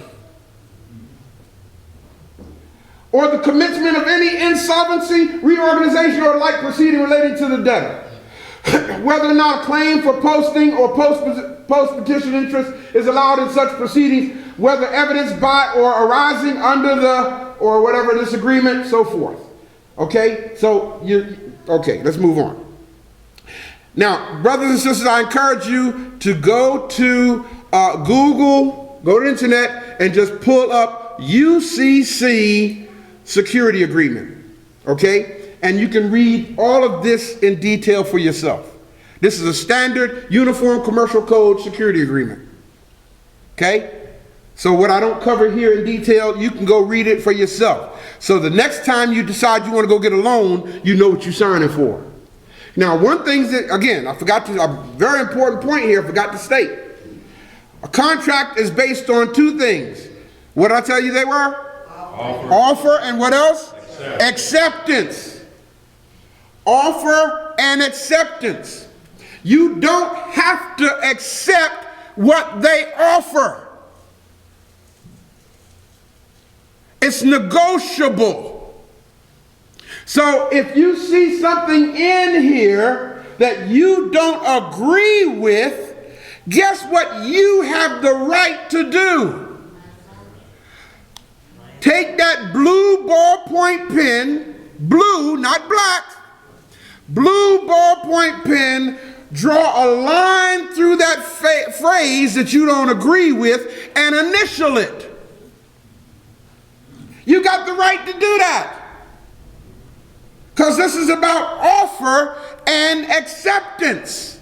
or the commencement of any insolvency, reorganization, or like proceeding relating to the debtor. Whether or not a claim for posting or post-petition interest is allowed in such proceedings, whether evidenced by or arising under the or whatever this agreement, so forth. Okay, so okay, let's move on. Now, brothers and sisters, I encourage you to go to Google, go to the internet, and just pull up UCC security agreement. Okay? And you can read all of this in detail for yourself. This is a standard Uniform Commercial Code security agreement. Okay? So what I don't cover here in detail, you can go read it for yourself. So the next time you decide you want to go get a loan, you know what you're signing for. Now, one thing that, again, a very important point here, I forgot to state. A contract is based on two things. What did I tell you they were? Offer and what else? Acceptance. Offer and acceptance. You don't have to accept what they offer. It's negotiable. So if you see something in here that you don't agree with, guess what you have the right to do? Take that blue ballpoint pen, blue, not black, blue ballpoint pen, draw a line through that phrase that you don't agree with and initial it. You got the right to do that. Because this is about offer and acceptance.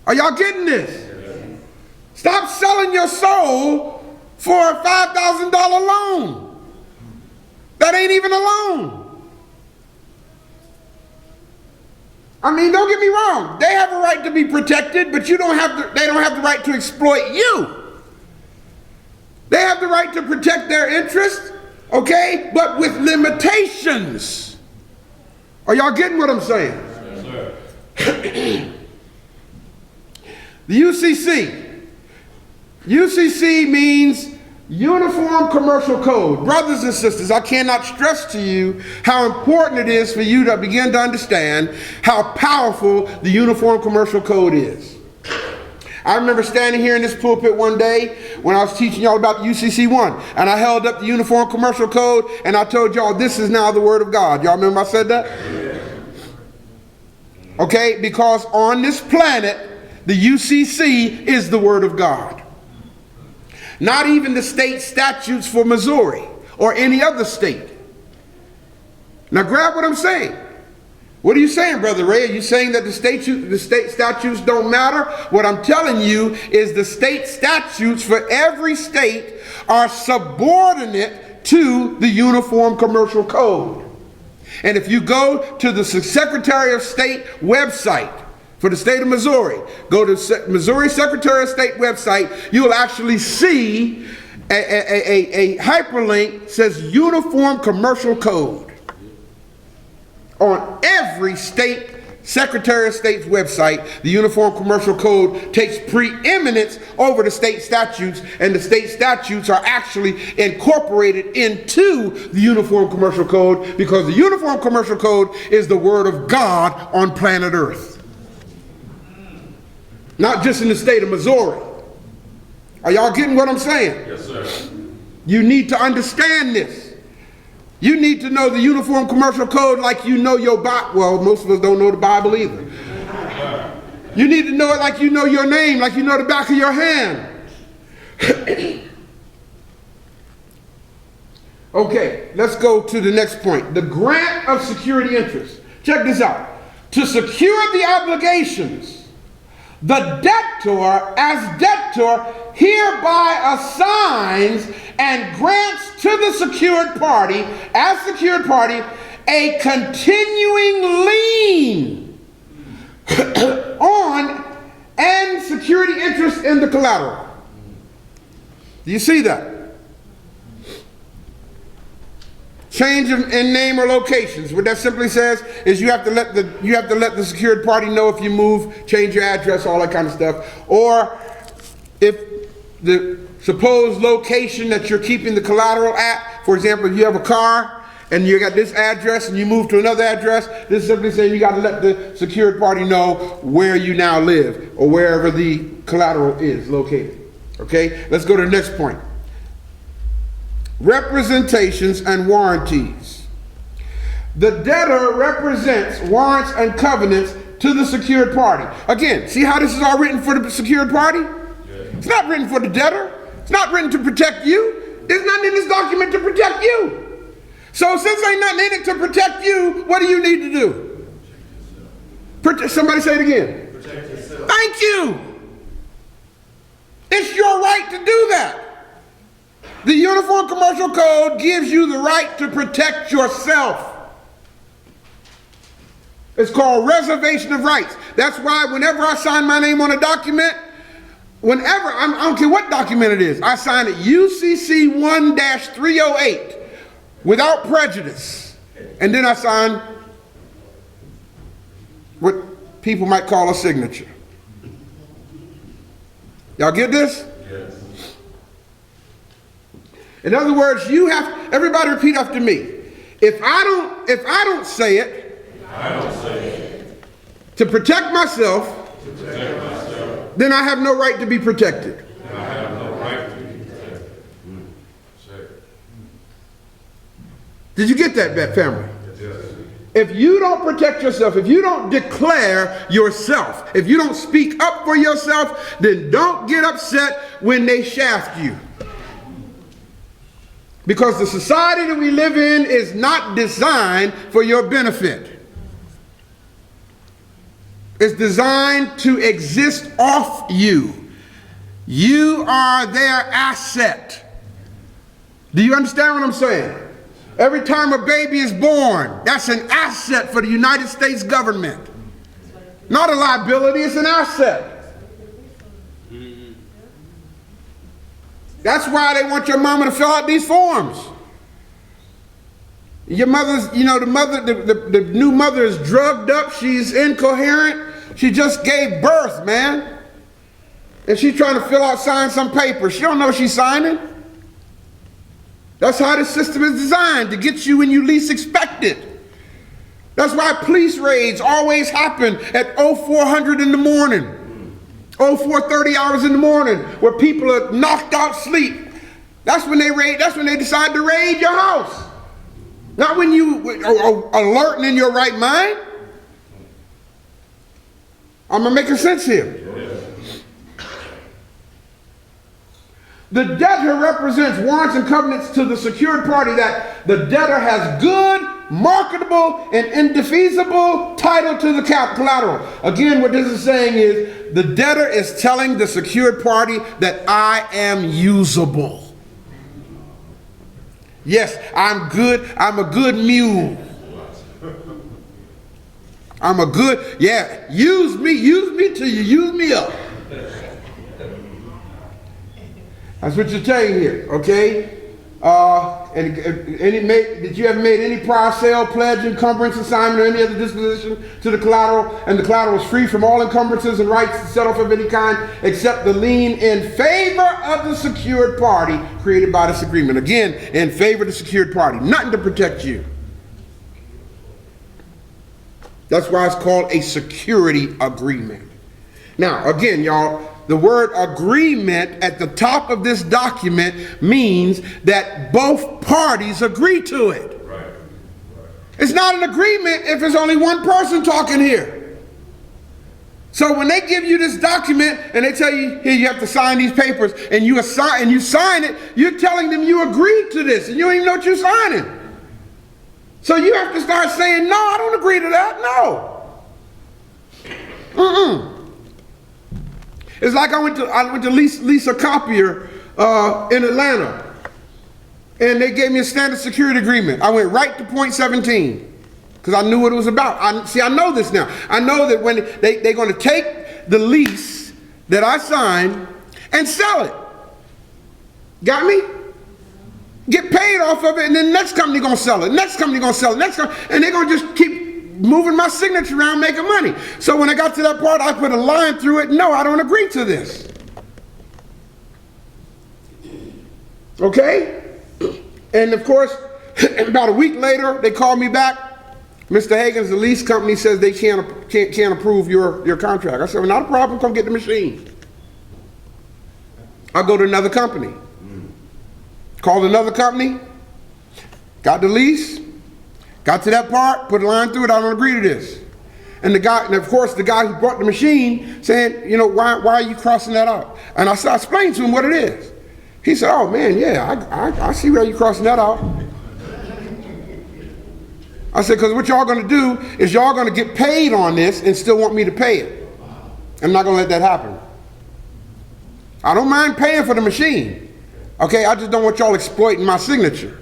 Are y'all getting this? Stop selling your soul for a $5,000 loan. That ain't even a loan. I mean, don't get me wrong. They have a right to be protected, but they don't have the right to exploit you. They have the right to protect their interests, okay, but with limitations. Are y'all getting what I'm saying? Yes, sir. The UCC means Uniform Commercial Code. Brothers and sisters, I cannot stress to you how important it is for you to begin to understand how powerful the Uniform Commercial Code is. I remember standing here in this pulpit one day when I was teaching y'all about the UCC 1, and I held up the Uniform Commercial Code and I told y'all this is now the Word of God. Y'all remember I said that? Okay, because on this planet, the UCC is the Word of God. Not even the state statutes for Missouri or any other state. Now grab what I'm saying. What are you saying, Brother Ray? Are you saying that the state statutes don't matter? What I'm telling you is the state statutes for every state are subordinate to the Uniform Commercial Code. And if you go to the Secretary of State website for the state of Missouri, go to Missouri Secretary of State website, you'll actually see a hyperlink says Uniform Commercial Code. On every state Secretary of State's website, the Uniform Commercial Code takes preeminence over the state statutes, and the state statutes are actually incorporated into the Uniform Commercial Code because the Uniform Commercial Code is the Word of God on planet Earth. Not just in the state of Missouri. Are y'all getting what I'm saying? Yes, sir. You need to understand this. You need to know the Uniform Commercial Code like you know your Bible. Well, most of us don't know the Bible either. You need to know it like you know your name, like you know the back of your hand. Okay, let's go to the next point. The grant of security interest. Check this out. To secure the obligations, the debtor, as debtor, hereby assigns and grants to the secured party, as secured party, a continuing lien on and security interest in the collateral. Do you see that? Change in name or locations. What that simply says is you have to let the secured party know if you move, change your address, all that kind of stuff. Or if the supposed location that you're keeping the collateral at, for example, if you have a car and you got this address and you move to another address, this is simply saying you got to let the secured party know where you now live or wherever the collateral is located. Okay, let's go to the next point. Representations and warranties. The debtor represents warrants and covenants to the secured party. Again, see how this is all written for the secured party? It's not written for the debtor. It's not written to protect you. There's nothing in this document to protect you. So since ain't nothing in it to protect you, what do you need to do? Somebody say it again. Protect yourself. Thank you. It's your right to do that. The Uniform Commercial Code gives you the right to protect yourself. It's called reservation of rights. That's why whenever I sign my name on a document, I don't care what document it is, I sign it UCC 1-308 without prejudice. And then I sign what people might call a signature. Y'all get this? Yes. In other words, everybody repeat after me. If I don't say it, to protect myself, then I have no right to be protected. Did you get that, family? Yes. If you don't protect yourself, if you don't declare yourself, if you don't speak up for yourself, then don't get upset when they shaft you. Because the society that we live in is not designed for your benefit. It's designed to exist off you. You are their asset. Do you understand what I'm saying? Every time a baby is born, that's an asset for the United States government. Not a liability, it's an asset. That's why they want your mama to fill out these forms. Your mother's, the new mother is drugged up, she's incoherent, she just gave birth, man. And she's trying to sign some paper. She don't know she's signing. That's how the system is designed, to get you when you least expect it. That's why police raids always happen at 0400 in the morning. 04:30 hours in the morning, where people are knocked out sleep. That's when they raid. That's when they decide to raid your house. Not when you are alert and in your right mind. Am I making sense here? The debtor represents warrants and covenants to the secured party that the debtor has good, marketable, and indefeasible title to the collateral. Again, what this is saying is the debtor is telling the secured party that I am usable. Yes, I'm good. I'm a good mule. I'm a good, use me till you use me up. That's what you're saying here, okay? Did you ever made any prior sale, pledge, encumbrance, assignment, or any other disposition to the collateral, and the collateral is free from all encumbrances and rights to set off of any kind, except the lien in favor of the secured party created by this agreement? Again, in favor of the secured party, nothing to protect you. That's why it's called a security agreement. Now, again, y'all, the word agreement at the top of this document means that both parties agree to it. Right. It's not an agreement if there's only one person talking here. So when they give you this document and they tell you, here, you have to sign these papers, and you sign it, you're telling them you agreed to this, and you don't even know what you're signing. So you have to start saying, no, I don't agree to that, no. It's like I went to lease a copier in Atlanta, and they gave me a standard security agreement. I went right to point 17 because I knew what it was about. I know this now. I know that when they're going to take the lease that I signed and sell it. Got me? Get paid off of it, and then the next company going to sell it. Next company going to sell it. And they're going to just keep moving my signature around, making money. So when I got to that part, I put a line through it. No, I don't agree to this. Okay? And of course, And about a week later, they called me back. Mr. Hagins, the lease company says they can't approve your contract. I said, well, not a problem, come get the machine. I'll go to another company. Called another company, got the lease, got to that part, put a line through it, I don't agree to this. And of course, the guy who brought the machine saying, you know, why are you crossing that out? And I explained to him what it is. He said, oh man, yeah, I see why you're crossing that out. I said, because what y'all gonna do is y'all gonna get paid on this and still want me to pay it. I'm not gonna let that happen. I don't mind paying for the machine. Okay, I just don't want y'all exploiting my signature.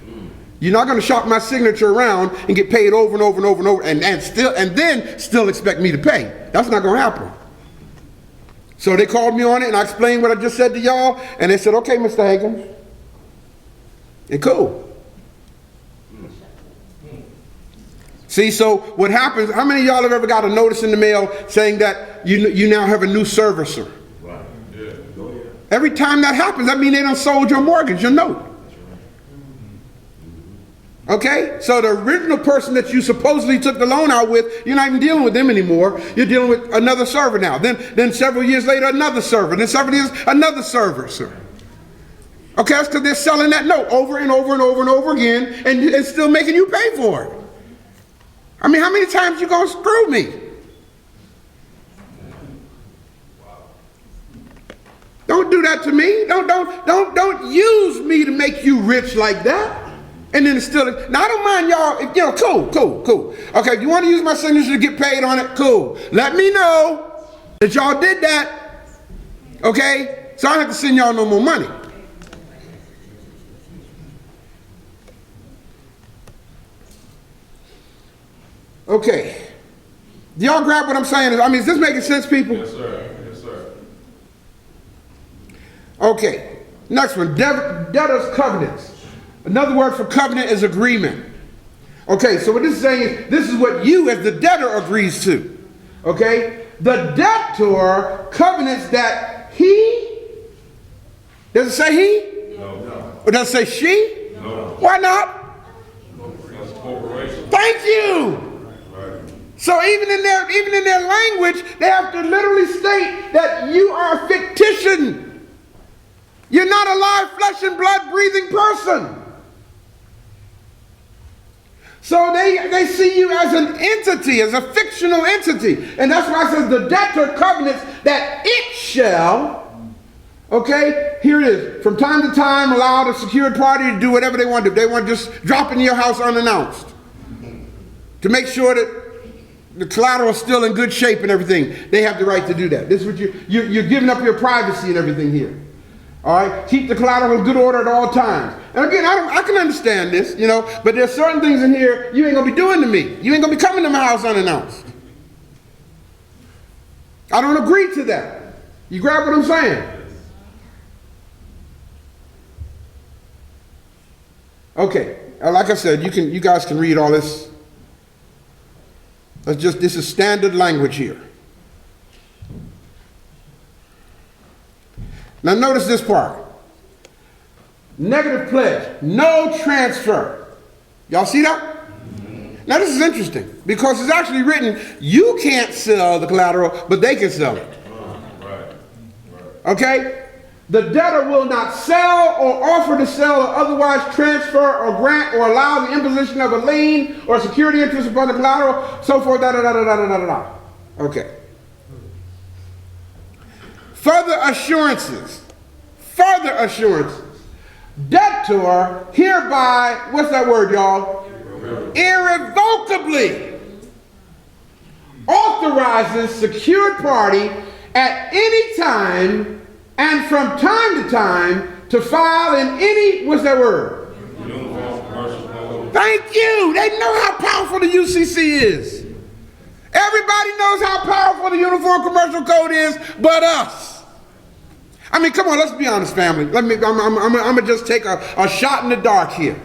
You're not going to shop my signature around and get paid over and over and over and over and then still expect me to pay. That's not going to happen. So they called me on it and I explained what I just said to y'all and they said, okay, Mr. Hagins. And cool. See, so what happens, how many of y'all have ever got a notice in the mail saying that you now have a new servicer? Every time that happens, that means they done sold your mortgage, your note. Okay? So the original person that you supposedly took the loan out with, you're not even dealing with them anymore. You're dealing with another server now. Then several years later, another server. Then several years, another server, sir. Okay, that's because they're selling that note over and over and over and over again, and it's still making you pay for it. I mean, how many times you gonna screw me? Don't do that to me. Don't use me to make you rich like that. And then it's still, now I don't mind y'all, you know, cool. Okay, if you want to use my signature to get paid on it, cool. Let me know that y'all did that. Okay? So I don't have to send y'all no more money. Okay. Do y'all grab what I'm saying? I mean, is this making sense, people? Yes, sir. Okay, next one, debtor's covenants. Another word for covenant is agreement. Okay, so what this is saying is, this is what you as the debtor agrees to. Okay, the debtor covenants that he, does it say he? No. Or does it say she? No. Why not? That's a corporation. Thank you. So even in their language, they have to literally state that you are a fictitious. You're not a live flesh and blood breathing person. So they see you as an entity, as a fictional entity. And that's why it says the debtor covenants that it shall, okay, here it is, from time to time allow the secured party to do whatever they want to do. They want to just drop into your house unannounced to make sure that the collateral is still in good shape and everything. They have the right to do that. This is what you're giving up your privacy and everything here. All right, keep the collateral in good order at all times. And again, I can understand this, you know, but there's certain things in here you ain't gonna be doing to me. You ain't gonna be coming to my house unannounced. I don't agree to that. You grab what I'm saying? Okay, like I said, you guys can read all this. This is standard language here. Now notice this part. Negative pledge, no transfer. Y'all see that? Now this is interesting because it's actually written, you can't sell the collateral, but they can sell it. Okay? The debtor will not sell or offer to sell or otherwise transfer or grant or allow the imposition of a lien or security interest upon the collateral, so forth, da-da-da-da-da-da-da-da. Okay. Further assurances. Debtor hereby, what's that word, y'all? Irrevocably authorizes secured party at any time and from time to time to file in any, what's that word? Thank you. They know how powerful the UCC is. Everybody knows how powerful the Uniform Commercial Code is, but us. I mean, come on, let's be honest, family. I'm gonna just take a shot in the dark here.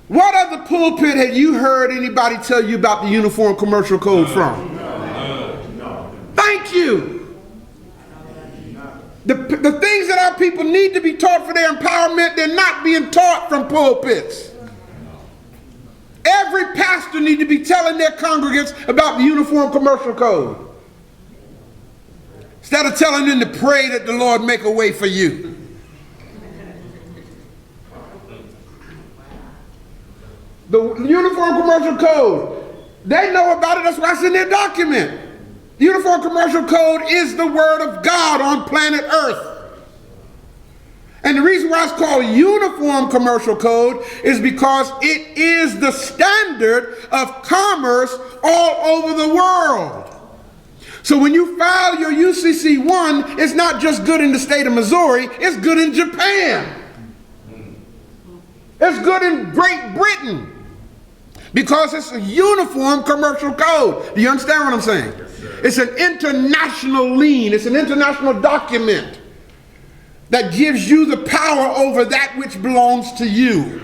What other pulpit have you heard anybody tell you about the Uniform Commercial Code from? No. Thank you. The things that our people need to be taught for their empowerment, they're not being taught from pulpits. Every pastor needs to be telling their congregants about the Uniform Commercial Code, instead of telling them to pray that the Lord make a way for you. The Uniform Commercial Code, they know about it. That's why it's in their document. The Uniform Commercial Code is the Word of God on planet Earth. And the reason why it's called Uniform Commercial Code is because it is the standard of commerce all over the world. So when you file your UCC-1, it's not just good in the state of Missouri, it's good in Japan. It's good in Great Britain. Because it's a uniform commercial code. Do you understand what I'm saying? It's an international lien. It's an international document that gives you the power over that which belongs to you.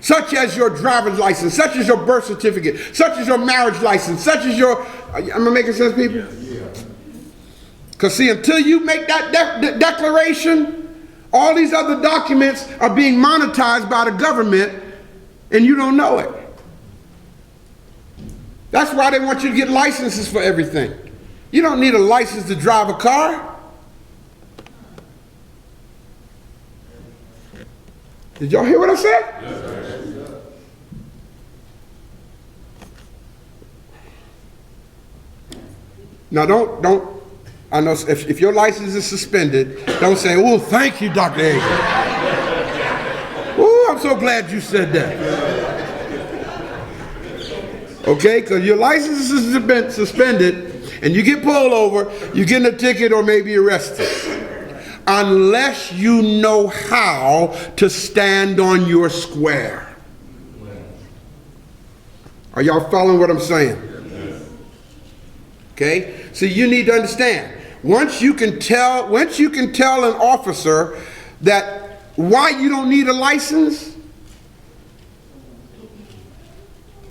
Such as your driver's license, such as your birth certificate, such as your marriage license, such as your... Am I making sense, people? Because see, until you make that declaration, all these other documents are being monetized by the government and you don't know it. That's why they want you to get licenses for everything. You don't need a license to drive a car. Did y'all hear what I said? Yes. Now don't, I know if your license is suspended, don't say, oh, thank you, Dr. Hagins. Oh, I'm so glad you said that. Okay, because your license is suspended and you get pulled over, you get in a ticket or maybe arrested. Unless you know how to stand on your square. Are y'all following what I'm saying? Okay, so you need to understand. Once you can tell an officer that why you don't need a license,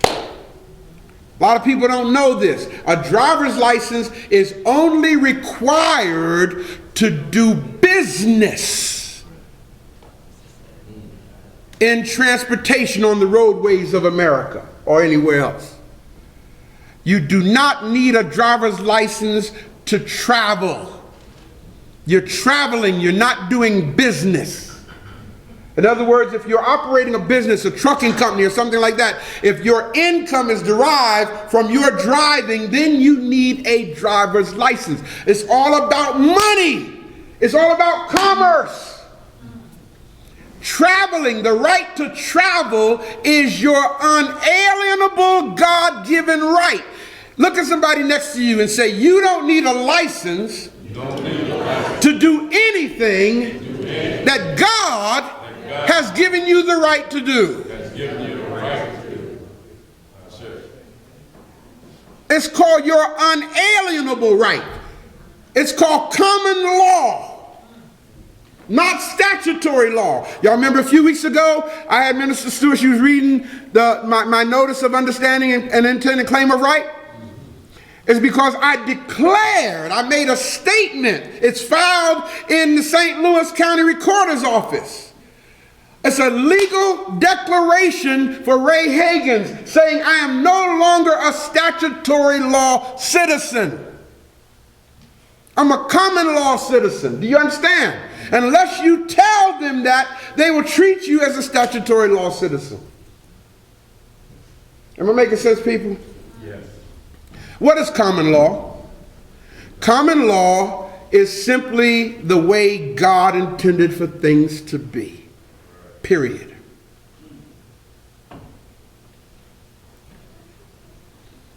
a lot of people don't know this. A driver's license is only required to do business in transportation on the roadways of America or anywhere else. You do not need a driver's license to travel. You're traveling, you're not doing business. In other words, if you're operating a business, a trucking company or something like that, if your income is derived from your driving, then you need a driver's license. It's all about money. It's all about commerce. Traveling, the right to travel is your unalienable God-given right. Look at somebody next to you and say, you don't need a license to do anything that God has given you the right to do. It's called your unalienable right. It's called common law, not statutory law. Y'all remember a few weeks ago, I had Minister Stewart, she was reading my notice of understanding and intent and claim of right. It's because I made a statement. It's filed in the St. Louis County Recorder's Office. It's a legal declaration for Ray Hagins saying I am no longer a statutory law citizen. I'm a common law citizen. Do you understand? Unless you tell them that, they will treat you as a statutory law citizen. Am I making sense, people? Yes. What is common law? Common law is simply the way God intended for things to be. Period.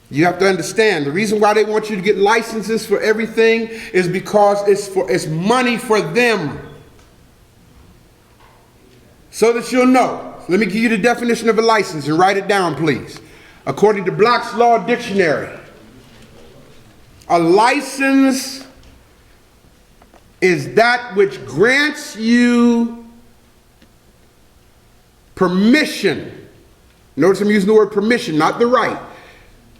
You have to understand the reason why they want you to get licenses for everything is because it's money for them. So that you'll know. Let me give you the definition of a license and write it down, please. According to Black's Law Dictionary, a license is that which grants you permission. Notice I'm using the word permission, not the right.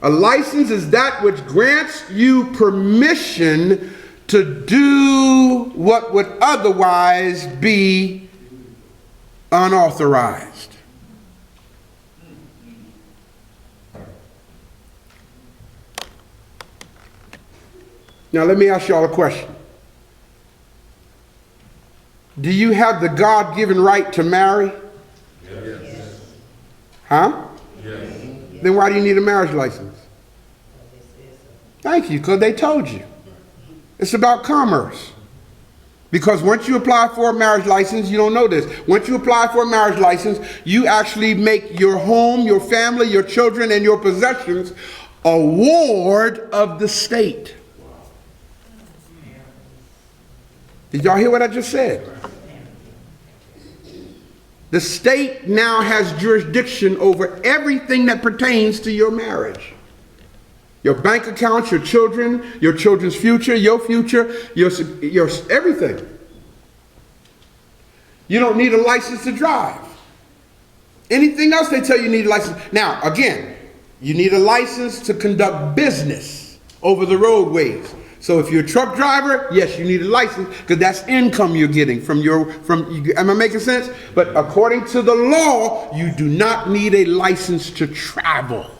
A license is that which grants you permission to do what would otherwise be unauthorized. Now let me ask y'all a question. Do you have the God-given right to marry? Yes. Huh? Yes. Then why do you need a marriage license? Thank you, because they told you. It's about commerce. Because once you apply for a marriage license, you don't know this. Once you apply for a marriage license, you actually make your home, your family, your children, and your possessions a ward of the state. Did y'all hear what I just said? The state now has jurisdiction over everything that pertains to your marriage. Your bank accounts, your children's future, your everything. You don't need a license to drive. Anything else they tell you need a license. Now, again, you need a license to conduct business over the roadways. So if you're a truck driver, yes, you need a license because that's income you're getting am I making sense? But according to the law, you do not need a license to travel.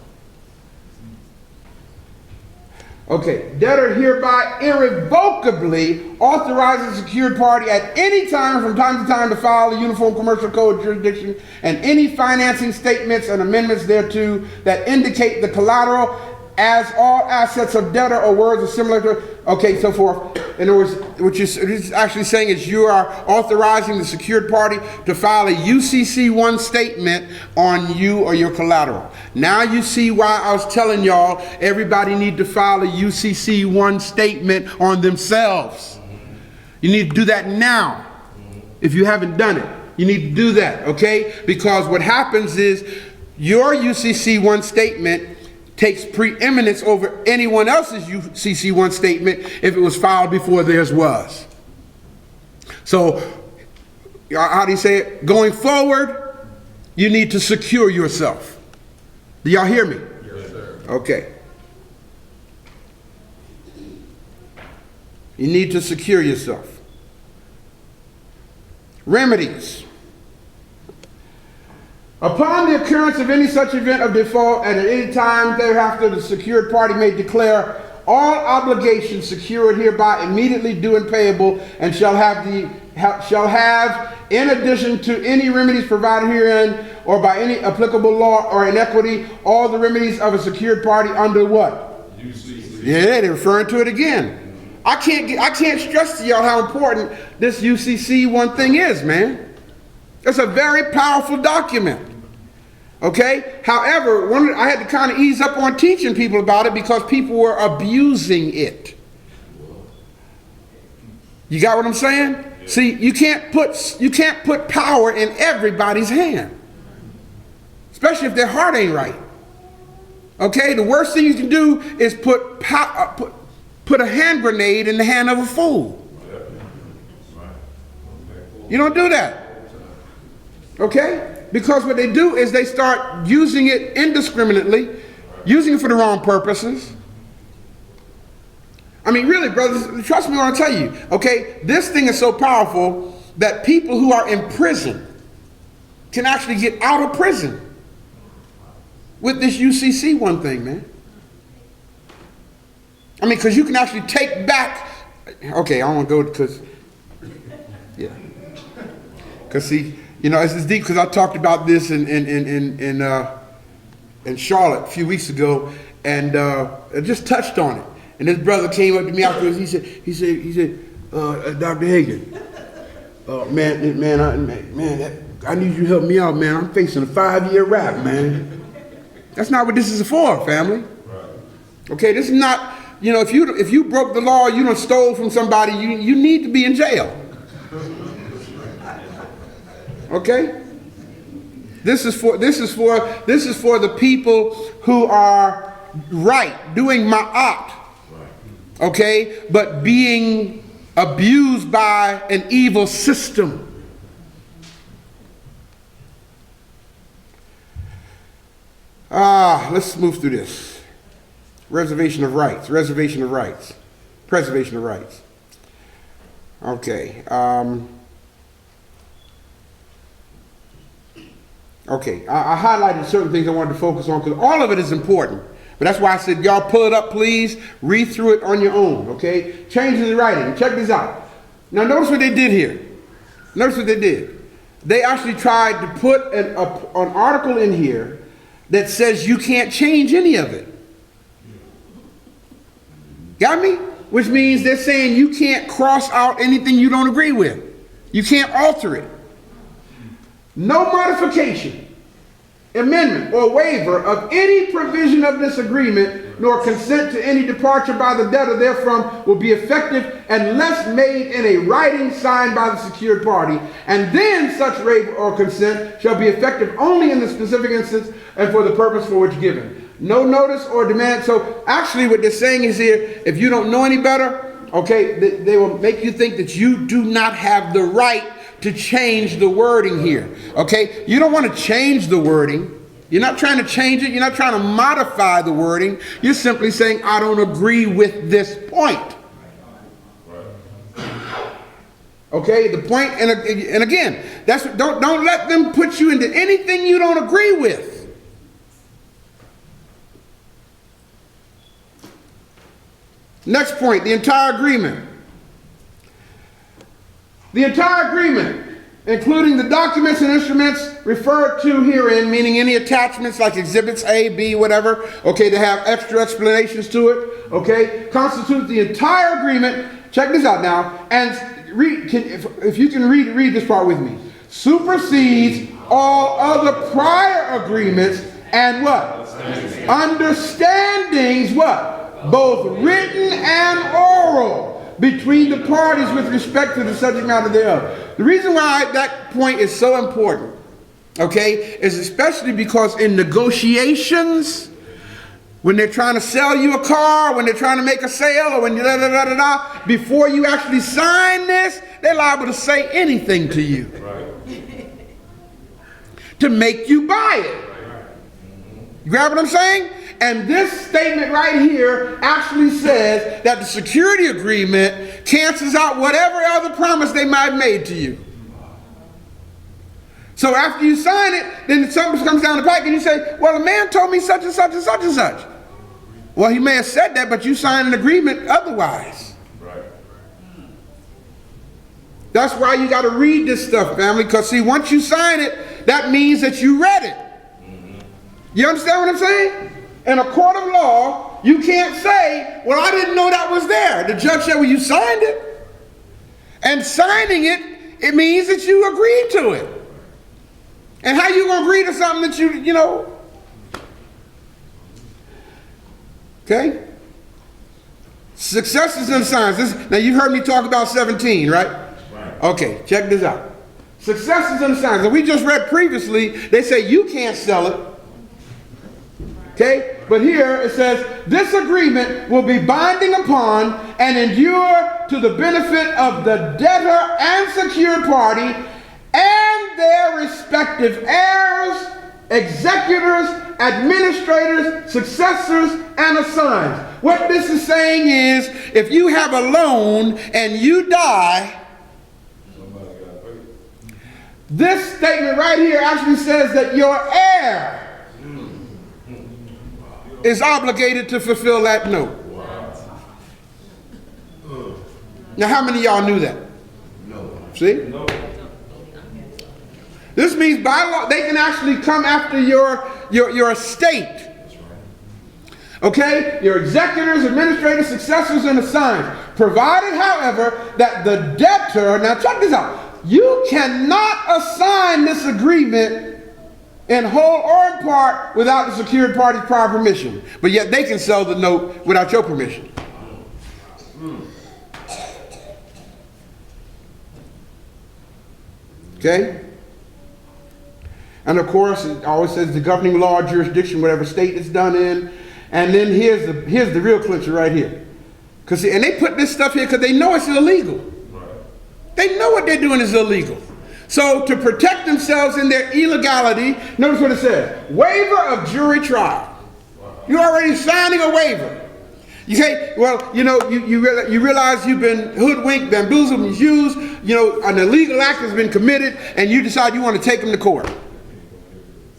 Okay, debtor hereby irrevocably authorizes a secured party at any time from time to time to file a uniform commercial code jurisdiction and any financing statements and amendments thereto that indicate the collateral as all assets of debtor or words are similar to, okay, so forth. In other words, what it's actually saying is you are authorizing the secured party to file a UCC1 statement on you or your collateral. Now you see why I was telling y'all everybody need to file a UCC1 statement on themselves. You need to do that now. If you haven't done it, you need to do that, okay? Because what happens is your UCC1 statement takes preeminence over anyone else's UCC1 statement if it was filed before theirs was. So, how do you say it? Going forward, you need to secure yourself. Do y'all hear me? Yes, sir. Okay. You need to secure yourself. Remedies. Upon the occurrence of any such event of default and at any time thereafter, the secured party may declare all obligations secured hereby immediately due and payable, and shall have, in addition to any remedies provided herein or by any applicable law or in equity, all the remedies of a secured party under what? UCC. Yeah, they're referring to it again. I can't stress to y'all how important this UCC1 thing is, man. It's a very powerful document. Okay? However, I had to kind of ease up on teaching people about it because people were abusing it. You got what I'm saying? See, you can't put power in everybody's hand. Especially if their heart ain't right. Okay? The worst thing you can do is put a hand grenade in the hand of a fool. You don't do that. Okay? Because what they do is they start using it indiscriminately, using it for the wrong purposes. I mean, really, brothers, trust me when I tell you, okay, this thing is so powerful that people who are in prison can actually get out of prison with this UCC1 thing, man. I mean, because you can actually take back, okay, I don't want to go because, yeah. Because see, you know, it's deep because I talked about this in Charlotte a few weeks ago, and I just touched on it. And this brother came up to me afterwards. He said, Dr. Hagins, I need you to help me out, man. I'm facing a 5-year rap, man. That's not what this is for, family. Okay, this is not, you know, if you broke the law, you done stole from somebody, you need to be in jail. Okay? This is for the people who are right, doing ma'at. Okay? But being abused by an evil system. Let's move through this. Reservation of rights. Preservation of rights. Okay. Okay, I highlighted certain things I wanted to focus on because all of it is important. But that's why I said, y'all pull it up, please. Read through it on your own, okay? Change the writing. Check this out. Now, notice what they did here. Notice what they did. They actually tried to put an article in here that says you can't change any of it. Got me? Which means they're saying you can't cross out anything you don't agree with. You can't alter it. No modification, amendment, or waiver of any provision of this agreement, nor consent to any departure by the debtor therefrom will be effective unless made in a writing signed by the secured party, and then such waiver or consent shall be effective only in the specific instance and for the purpose for which given. No notice or demand. So actually what they're saying is here, if you don't know any better, okay, they will make you think that you do not have the right to change the wording here. Okay, you don't want to change the wording. You're not trying to change it. You're not trying to modify the wording. You're simply saying, I don't agree with this point. Okay, the point, and again, that's don't let them put you into anything you don't agree with. Next point, the entire agreement. The entire agreement, including the documents and instruments referred to herein, meaning any attachments like exhibits A, B, whatever, okay, to have extra explanations to it, okay, constitutes the entire agreement. Check this out now, and read, if you can read this part with me. Supersedes all other prior agreements and what? Understandings, what? Both written and oral between the parties with respect to the subject matter thereof. The reason why that point is so important, okay, is especially because in negotiations, when they're trying to sell you a car, when they're trying to make a sale, or when you before you actually sign this, they're liable to say anything to you to make you buy it. You grab what I'm saying? And this statement right here actually says that the security agreement cancels out whatever other promise they might have made to you. So after you sign it, then something comes down the pike and you say, well, a man told me such and such and such and such. Well, he may have said that, but you signed an agreement otherwise. Right. That's why you got to read this stuff, family, because see, once you sign it, that means that you read it. You understand what I'm saying? In a court of law, you can't say, well, I didn't know that was there. The judge said, well, you signed it. And signing it, it means that you agreed to it. And how you going to agree to something that you know? Okay? Successes and signs. Now, you heard me talk about 17, right? Okay, check this out. Successes and signs. And we just read previously, they say you can't sell it. Okay? But here it says, this agreement will be binding upon and endure to the benefit of the debtor and secured party and their respective heirs, executors, administrators, successors, and assigns. What this is saying is, if you have a loan and you die, this statement right here actually says that your heir is obligated to fulfill that note. Now, how many of y'all knew that? No. See? No. This means by law, they can actually come after your estate. Okay? Your executors, administrators, successors, and assigns. Provided, however, that the debtor, now check this out, you cannot assign this agreement in whole or in part without the secured party's prior permission. But yet they can sell the note without your permission. Okay? And of course, it always says the governing law, jurisdiction, whatever state it's done in. And then here's the real clincher right here. And they put this stuff here because they know it's illegal. They know what they're doing is illegal. So to protect themselves in their illegality, notice what it says. Waiver of jury trial. You're already signing a waiver. Okay, well, you realize you've been hoodwinked, bamboozled, misused, an illegal act has been committed, and you decide you want to take them to court.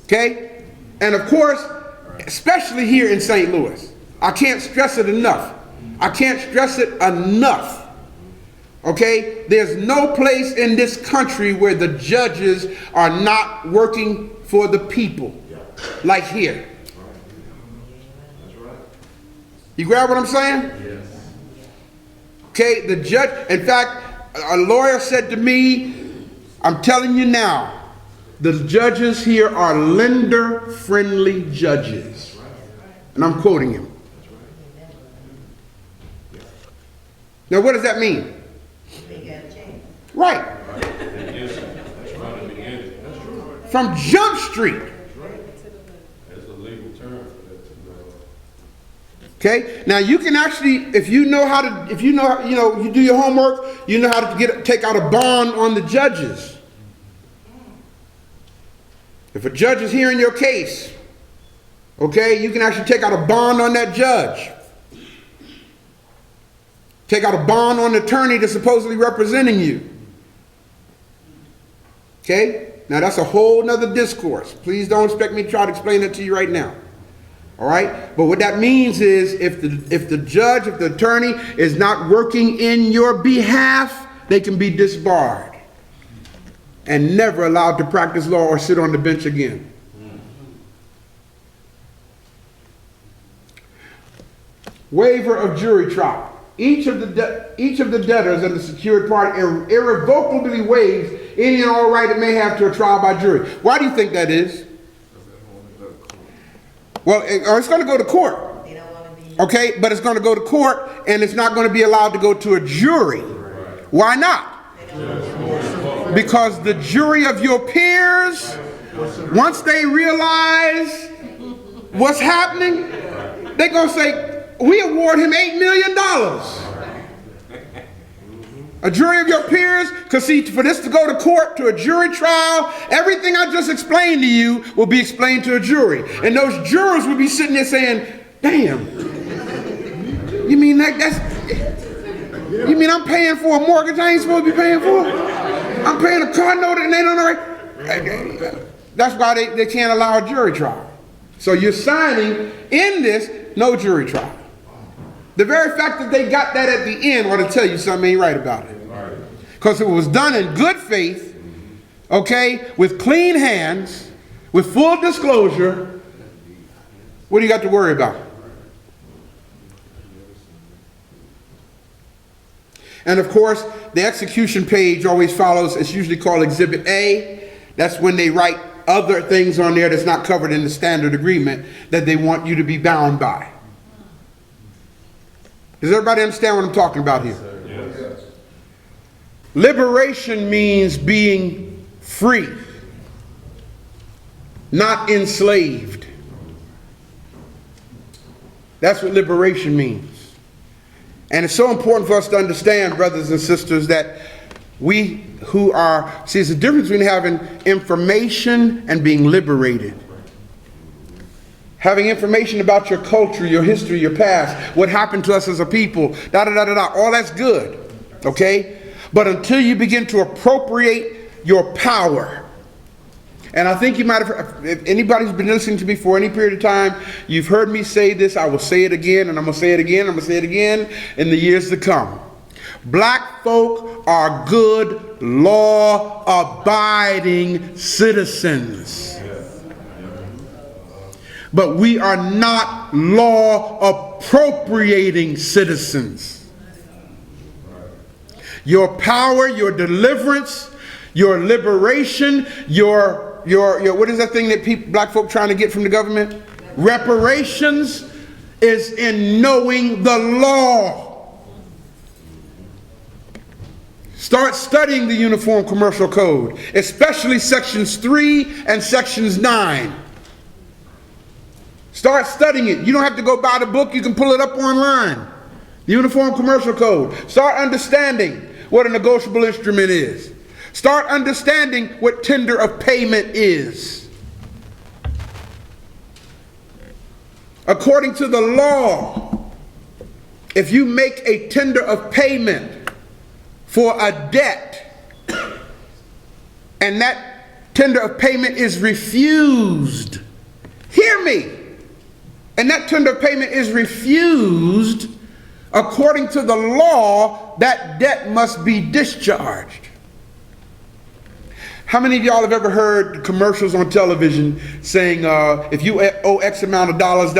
Okay? And of course, especially here in St. Louis. I can't stress it enough. I can't stress it enough. Okay? There's no place in this country where the judges are not working for the people like here. You grab what I'm saying? Okay, the judge, in fact, a lawyer said to me, I'm telling you now, the judges here are lender-friendly judges. And I'm quoting him. Now, what does that mean? Right. From Jump Street. Okay. Now you can actually, if you know how to, you do your homework, you know how to take out a bond on the judges. If a judge is hearing your case, okay, you can actually take out a bond on that judge. Take out a bond on the attorney that's supposedly representing you. Okay? Now that's a whole nother discourse. Please don't expect me to try to explain that to you right now. All right? But what that means is if the judge, if the attorney is not working in your behalf, they can be disbarred and never allowed to practice law or sit on the bench again. Waiver of jury trial. Each of the debtors and the secured party irrevocably waives any and all right it may have to a trial by jury. Why do you think that is? Well, it's going to go to court. Okay, but it's going to go to court and it's not going to be allowed to go to a jury. Why not? Because the jury of your peers, once they realize what's happening, they're going to say, we award him $8 million. A jury of your peers, because see, for this to go to court, to a jury trial, everything I just explained to you will be explained to a jury. And those jurors will be sitting there saying, damn, you mean you mean I'm paying for a mortgage I ain't supposed to be paying for? I'm paying a car note and they don't know. That's why they can't allow a jury trial. So you're signing in this, no jury trial. The very fact that they got that at the end ought to tell you something ain't right about it. Because it was done in good faith, okay, with clean hands, with full disclosure. What do you got to worry about? And of course, the execution page always follows, it's usually called Exhibit A. That's when they write other things on there that's not covered in the standard agreement that they want you to be bound by. Does everybody understand what I'm talking about here? Yes. Liberation means being free, not enslaved. That's what liberation means. And it's so important for us to understand, brothers and sisters, that we who are, see, there's a difference between having information and being liberated. Having information about your culture, your history, your past, what happened to us as a people, all that's good, okay? But until you begin to appropriate your power, and I think you might have, if anybody's been listening to me for any period of time, you've heard me say this, I will say it again, and I'm going to say it again, I'm going to say it again in the years to come. Black folk are good, law-abiding citizens. But we are not law-appropriating citizens. Your power, your deliverance, your liberation, your what is that thing that black folk trying to get from the government? Reparations is in knowing the law. Start studying the Uniform Commercial Code, especially sections 3 and sections 9. Start studying it. You don't have to go buy the book. You can pull it up online. The Uniform Commercial Code. Start understanding what a negotiable instrument is. Start understanding what tender of payment is. According to the law, if you make a tender of payment for a debt and that tender of payment is refused, hear me, and that tender payment is refused, according to the law, that debt must be discharged. How many of y'all have ever heard commercials on television saying, if you owe X amount of dollars,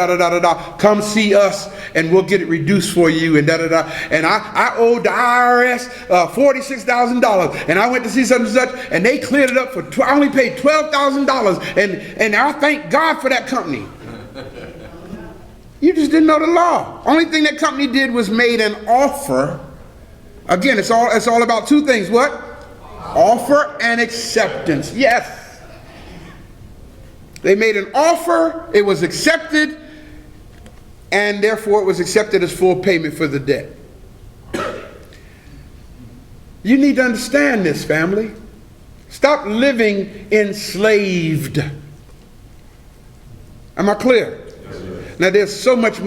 come see us and we'll get it reduced for you, and And I owed the IRS $46,000, and I went to see such and such, and they cleared it up for, I only paid $12,000, and I thank God for that company. You just didn't know the law. Only thing that company did was made an offer. Again, it's all about two things. What? Offer and acceptance. Yes. They made an offer, it was accepted, and therefore it was accepted as full payment for the debt. You need to understand this, family. Stop living enslaved. Am I clear? Now there's so much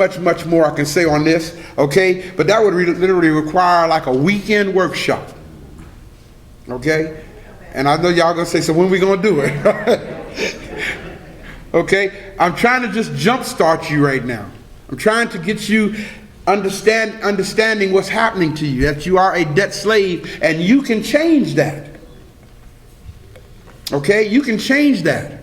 more I can say on this, okay? But that would literally require like a weekend workshop. Okay? And I know y'all gonna say, so when we gonna do it? Okay? I'm trying to just jumpstart you right now. I'm trying to get you understanding what's happening to you, that you are a debt slave, and you can change that. Okay? You can change that.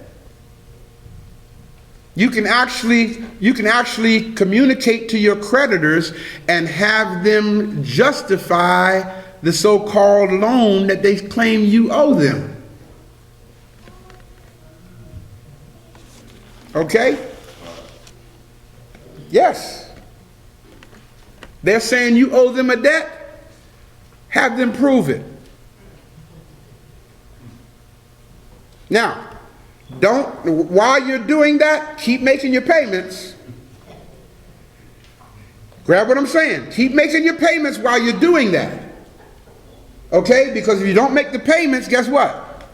You can actually communicate to your creditors and have them justify the so-called loan that they claim you owe them. Okay? Yes. They're saying you owe them a debt. Have them prove it. Now, while you're doing that, keep making your payments. Grab what I'm saying. Keep making your payments while you're doing that. Okay? Because if you don't make the payments, guess what?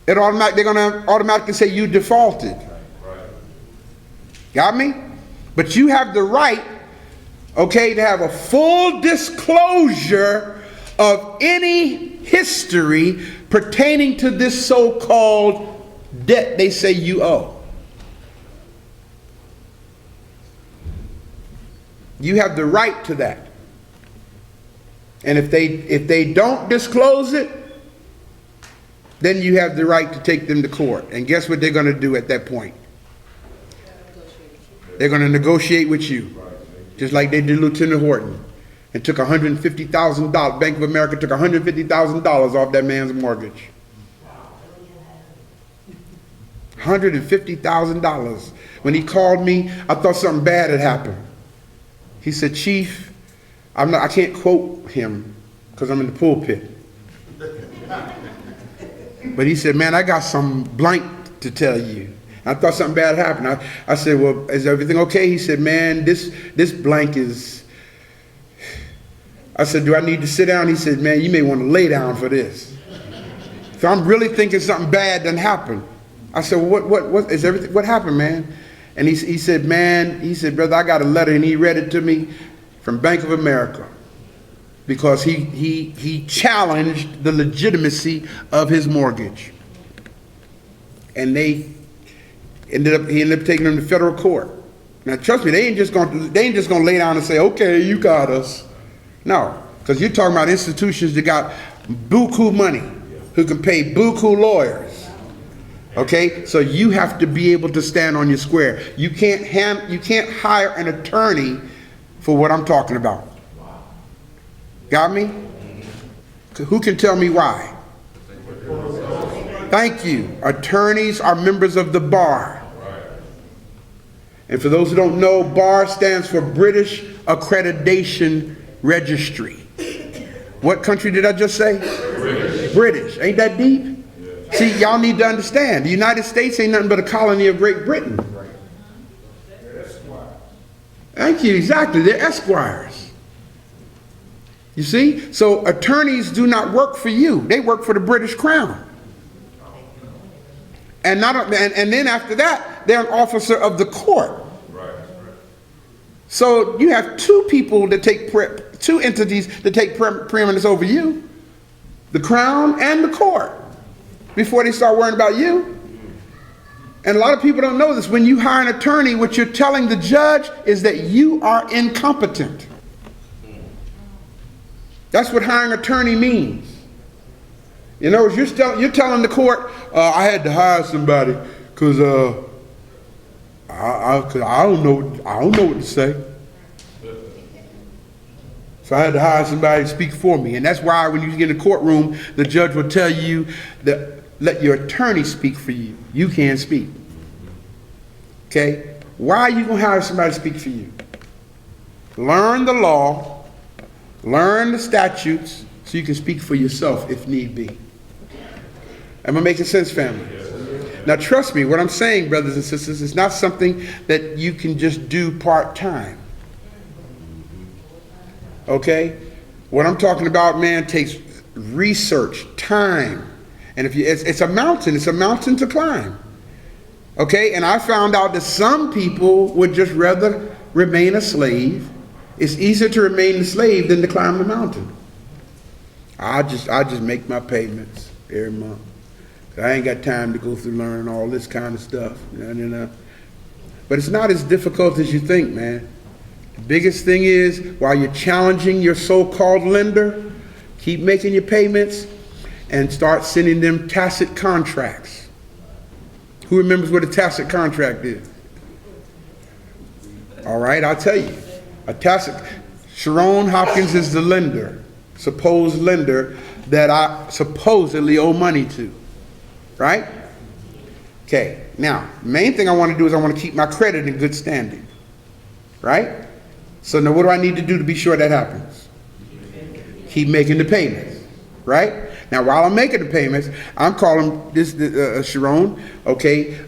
They're going to automatically say you defaulted. Got me? But you have the right, okay, to have a full disclosure of any history pertaining to this so-called debt they say you owe. You have the right to that. And if they don't disclose it, then you have the right to take them to court. And guess what they're going to do at that point? They're going to negotiate with you. Just like they did Lieutenant Horton. And took $150,000. Bank of America took $150,000 off that man's mortgage. $150,000. When he called me, I thought something bad had happened. He said, Chief, I can't quote him because I'm in the pulpit. But he said, man, I got some blank to tell you. I thought something bad happened. I said, well, is everything okay? He said, man, this blank is... I said, do I need to sit down? He said, man, you may want to lay down for this. So I'm really thinking something bad done happened. I said, well, what is everything? What happened, man? And he said, man, he said, brother, I got a letter, and he read it to me from Bank of America because he challenged the legitimacy of his mortgage. And he ended up taking him to federal court. Now, trust me, they ain't just gonna lay down and say, okay, you got us. No, because you're talking about institutions that got buku money, who can pay buku lawyers. Okay, so you have to be able to stand on your square. You can't hire an attorney for what I'm talking about. Got me? Who can tell me why? Thank you. Attorneys are members of the bar. And for those who don't know, BAR stands for British Accreditation Registry. What country did I just say? British. Ain't that deep? Yeah. See, y'all need to understand. The United States ain't nothing but a colony of Great Britain. Thank you. Exactly. They're esquires. You see? So attorneys do not work for you. They work for the British Crown. And then after that, they're an officer of the court. So you have two entities that take preeminence over you, the crown and the court, before they start worrying about you. And a lot of people don't know this. When you hire an attorney, what you're telling the judge is that you are incompetent. That's what hiring an attorney means. You know, you're telling the court, I had to hire somebody because I don't know what to say. So I had to hire somebody to speak for me. And that's why when you get in the courtroom, the judge will tell you that let your attorney speak for you. You can't speak. Okay? Why are you going to hire somebody to speak for you? Learn the law, learn the statutes, so you can speak for yourself if need be. Am I making sense, family? Now trust me, what I'm saying, brothers and sisters, is not something that you can just do part-time. Okay? What I'm talking about, man, takes research, time. And if you, it's a mountain to climb. Okay? And I found out that some people would just rather remain a slave. It's easier to remain a slave than to climb the mountain. I just make my payments every month. I ain't got time to go through learning all this kind of stuff. You know. But it's not as difficult as you think, man. The biggest thing is, while you're challenging your so-called lender, keep making your payments and start sending them tacit contracts. Who remembers what a tacit contract is? All right, I'll tell you. Sharon Hopkins is the lender, supposed lender that I supposedly owe money to. Right? Okay, now, the main thing I want to do is I want to keep my credit in good standing. Right? So now what do I need to do to be sure that happens? Keep making the payments. Right? Now, while I'm making the payments, I'm calling this Sharon, okay,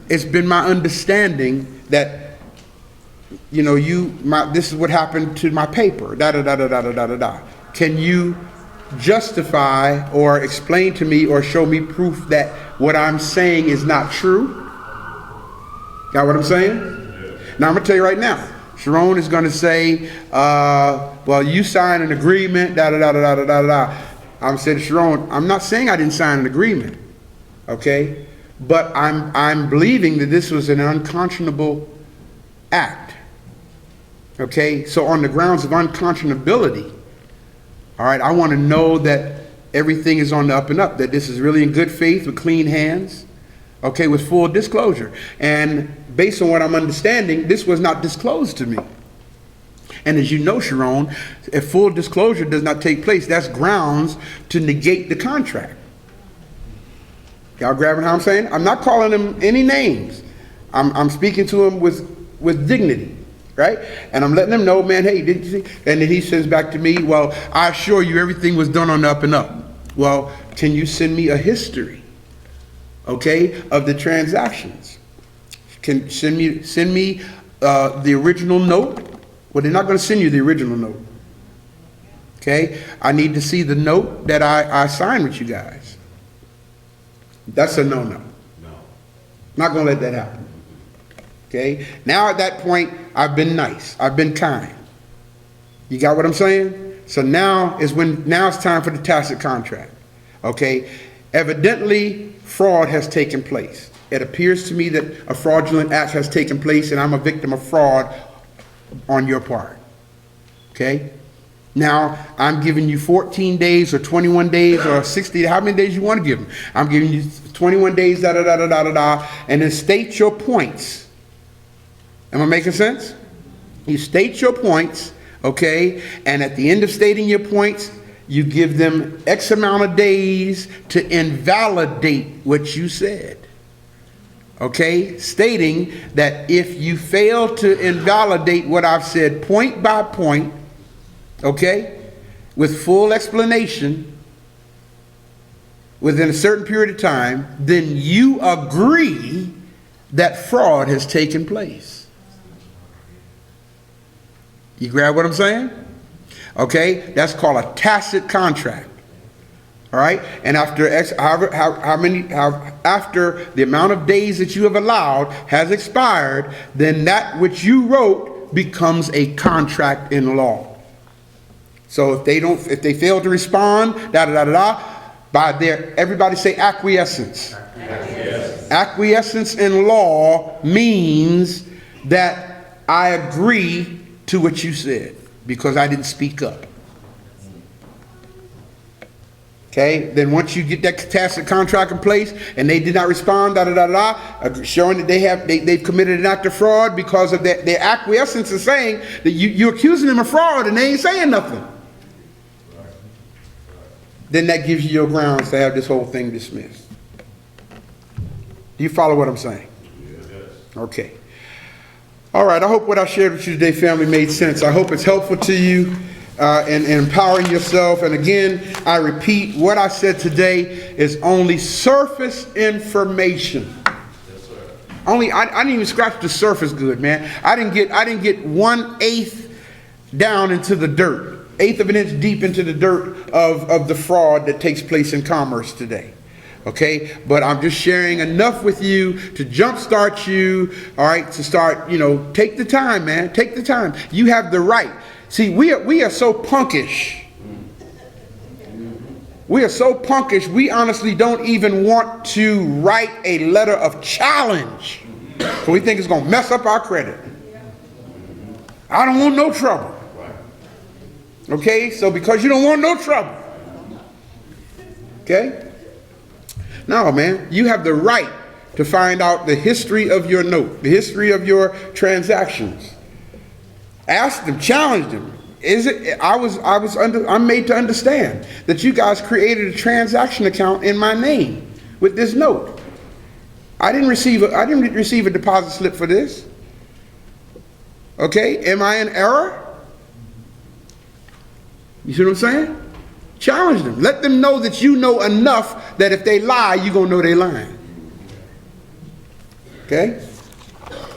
it's been my understanding that, you know, this is what happened to my paper, da-da-da-da-da-da-da-da. Can you justify or explain to me or show me proof that what I'm saying is not true? Got what I'm saying? Now I'm going to tell you right now, Sharon is going to say, well, you signed an agreement, da-da-da-da-da-da-da. I'm saying to Sharon, I'm not saying I didn't sign an agreement, okay? But I'm believing that this was an unconscionable act, okay? So on the grounds of unconscionability, all right, I want to know that everything is on the up and up, that this is really in good faith with clean hands, okay, with full disclosure. And based on what I'm understanding, this was not disclosed to me. And as you know, Sharon, if full disclosure does not take place, that's grounds to negate the contract. Y'all grabbing how I'm saying? I'm not calling them any names. I'm speaking to them with dignity. Right? And I'm letting them know, man, hey, did you see? And then he says back to me, well, I assure you everything was done on the up and up. Well, can you send me a history, okay, of the transactions? Can send me the original note? Well, they're not going to send you the original note. Okay? I need to see the note that I signed with you guys. That's a no-no. Not going to let that happen. Okay? Now at that point, I've been nice. I've been kind. You got what I'm saying? So now it's time for the tacit contract. Okay? Evidently, fraud has taken place. It appears to me that a fraudulent act has taken place and I'm a victim of fraud on your part. Okay? Now, I'm giving you 14 days or 21 days or 60, how many days you want to give them? I'm giving you 21 days, da-da-da-da-da-da-da, and then state your points. Am I making sense? You state your points, okay, and at the end of stating your points, you give them X amount of days to invalidate what you said. Okay, stating that if you fail to invalidate what I've said point by point, okay, with full explanation within a certain period of time, then you agree that fraud has taken place. You grab what I'm saying? Okay, that's called a tacit contract. All right, and after after the amount of days that you have allowed has expired, then that which you wrote becomes a contract in law. So if they fail to respond, everybody say acquiescence. Acquiescence in law means that I agree to what you said because I didn't speak up. Okay, then once you get that tacit contract in place and they did not respond, showing that they've committed an act of fraud because of their acquiescence is saying that you're accusing them of fraud and they ain't saying nothing. Then that gives you your grounds to have this whole thing dismissed. Do you follow what I'm saying? Okay. All right, I hope what I shared with you today, family, made sense. I hope it's helpful to you. And empowering yourself. And again, I repeat, what I said today is only surface information. Yes, sir. Only I didn't even scratch the surface good, man. I didn't get 1/8 down into the dirt, 1/8 of an inch deep into the dirt of the fraud that takes place in commerce today. Okay, but I'm just sharing enough with you to jumpstart you. All right, to start, take the time, man. Take the time. You have the right. See, we are so punkish. We are so punkish, we honestly don't even want to write a letter of challenge. So we think it's going to mess up our credit. I don't want no trouble. Okay, so because you don't want no trouble. Okay? No, man, you have the right to find out the history of your note, the history of your transactions. Ask them, challenge them. I'm made to understand that you guys created a transaction account in my name with this note. I didn't receive a deposit slip for this. Okay, am I in error? You see what I'm saying? Challenge them. Let them know that you know enough that if they lie, you're going to know they're lying. Okay?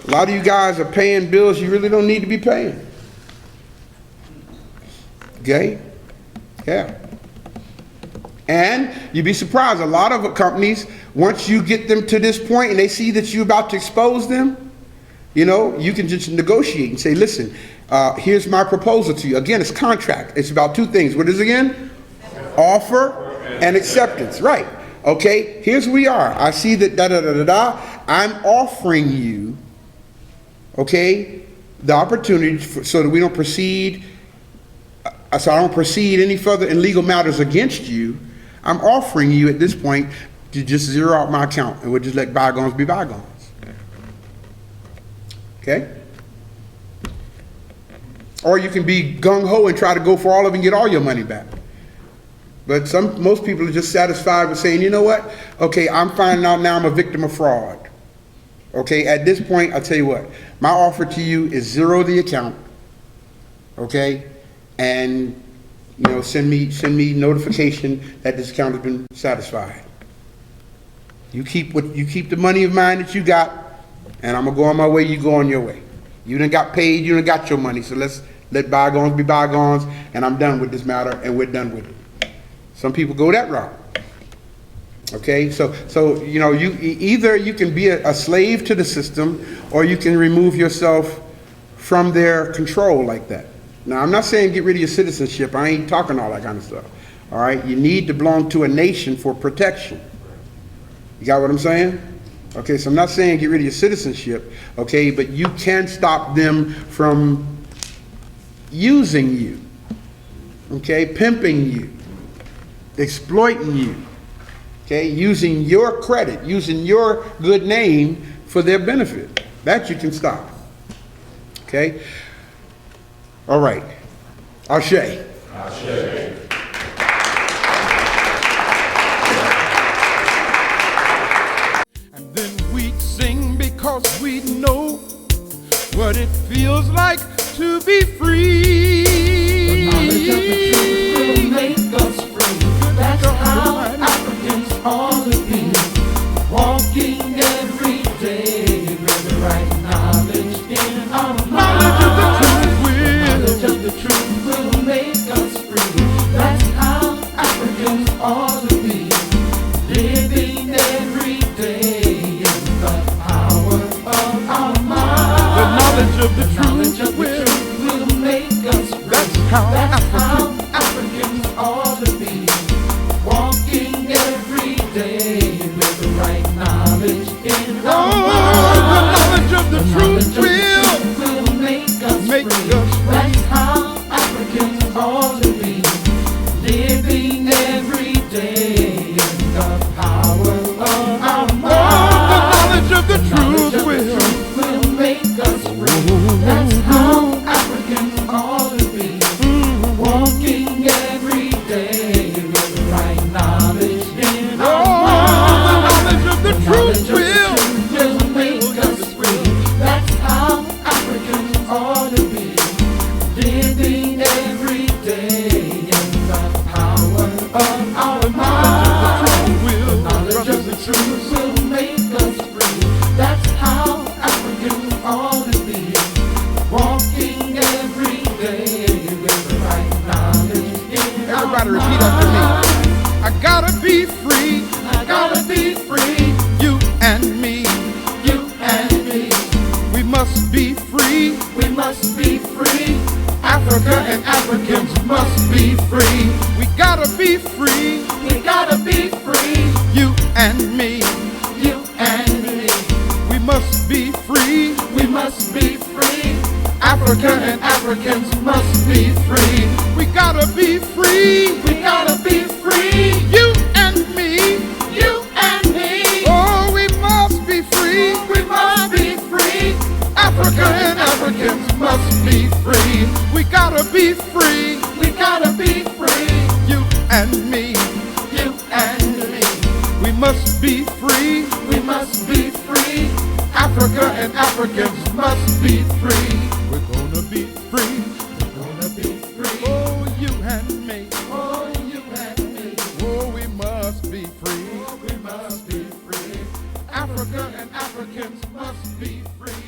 A lot of you guys are paying bills you really don't need to be paying. Okay? Yeah. And you'd be surprised, a lot of companies, once you get them to this point and they see that you're about to expose them, you can just negotiate and say, listen, here's my proposal to you. Again, it's contract. It's about two things. What is it again? Offer and acceptance. Right. Okay, here's where we are. I see that I'm offering you, okay, the opportunity so that we don't proceed, so I don't proceed any further in legal matters against you. I'm offering you at this point to just zero out my account and we'll just let bygones be bygones. Okay? Or you can be gung-ho and try to go for all of it and get all your money back. But most people are just satisfied with saying, you know what? Okay, I'm finding out now I'm a victim of fraud. Okay, at this point, I'll tell you what. My offer to you is zero the account. Okay? And, send me notification that this account has been satisfied. You keep the money of mine that you got, and I'm going to go on my way, you go on your way. You done got paid, you done got your money, so let's let bygones be bygones, and I'm done with this matter, and we're done with it. Some people go that route. Okay, so you either you can be a slave to the system, or you can remove yourself from their control like that. Now, I'm not saying get rid of your citizenship. I ain't talking all that kind of stuff. All right, you need to belong to a nation for protection. You got what I'm saying? Okay, so I'm not saying get rid of your citizenship. Okay, but you can stop them from using you. Okay, pimping you. Exploiting you, okay, using your credit, using your good name for their benefit. That you can stop. Okay? All right. Ashe. Ashe. And then we'd sing because we know what it feels like to be free. The knowledge of the truth will make us free. That's how Africans ought to be. Walking every day with the right knowledge in our minds. Knowledge of the truth will make us free. That's how Africans ought to be. Living every day in the power of our minds. The knowledge of the truth will make us must be free. Africa and Africans must be free. We gotta be free, We gotta be free. you and me. You and me. We must be free, We must be free. Africa and Africans must be free. we gotta be free, We gotta be free. you and me. You and me. Oh, we must be free, We must be free. Africa and Africans must be free. We gotta be free, We gotta be free. you and me. You and me. We must be free, We must be free. Africa and Africans must be free. We're gonna be free, We're gonna be free. oh, you and me. Oh, you and me. Oh, we must be free. We must be free. Africa and Africans must be free.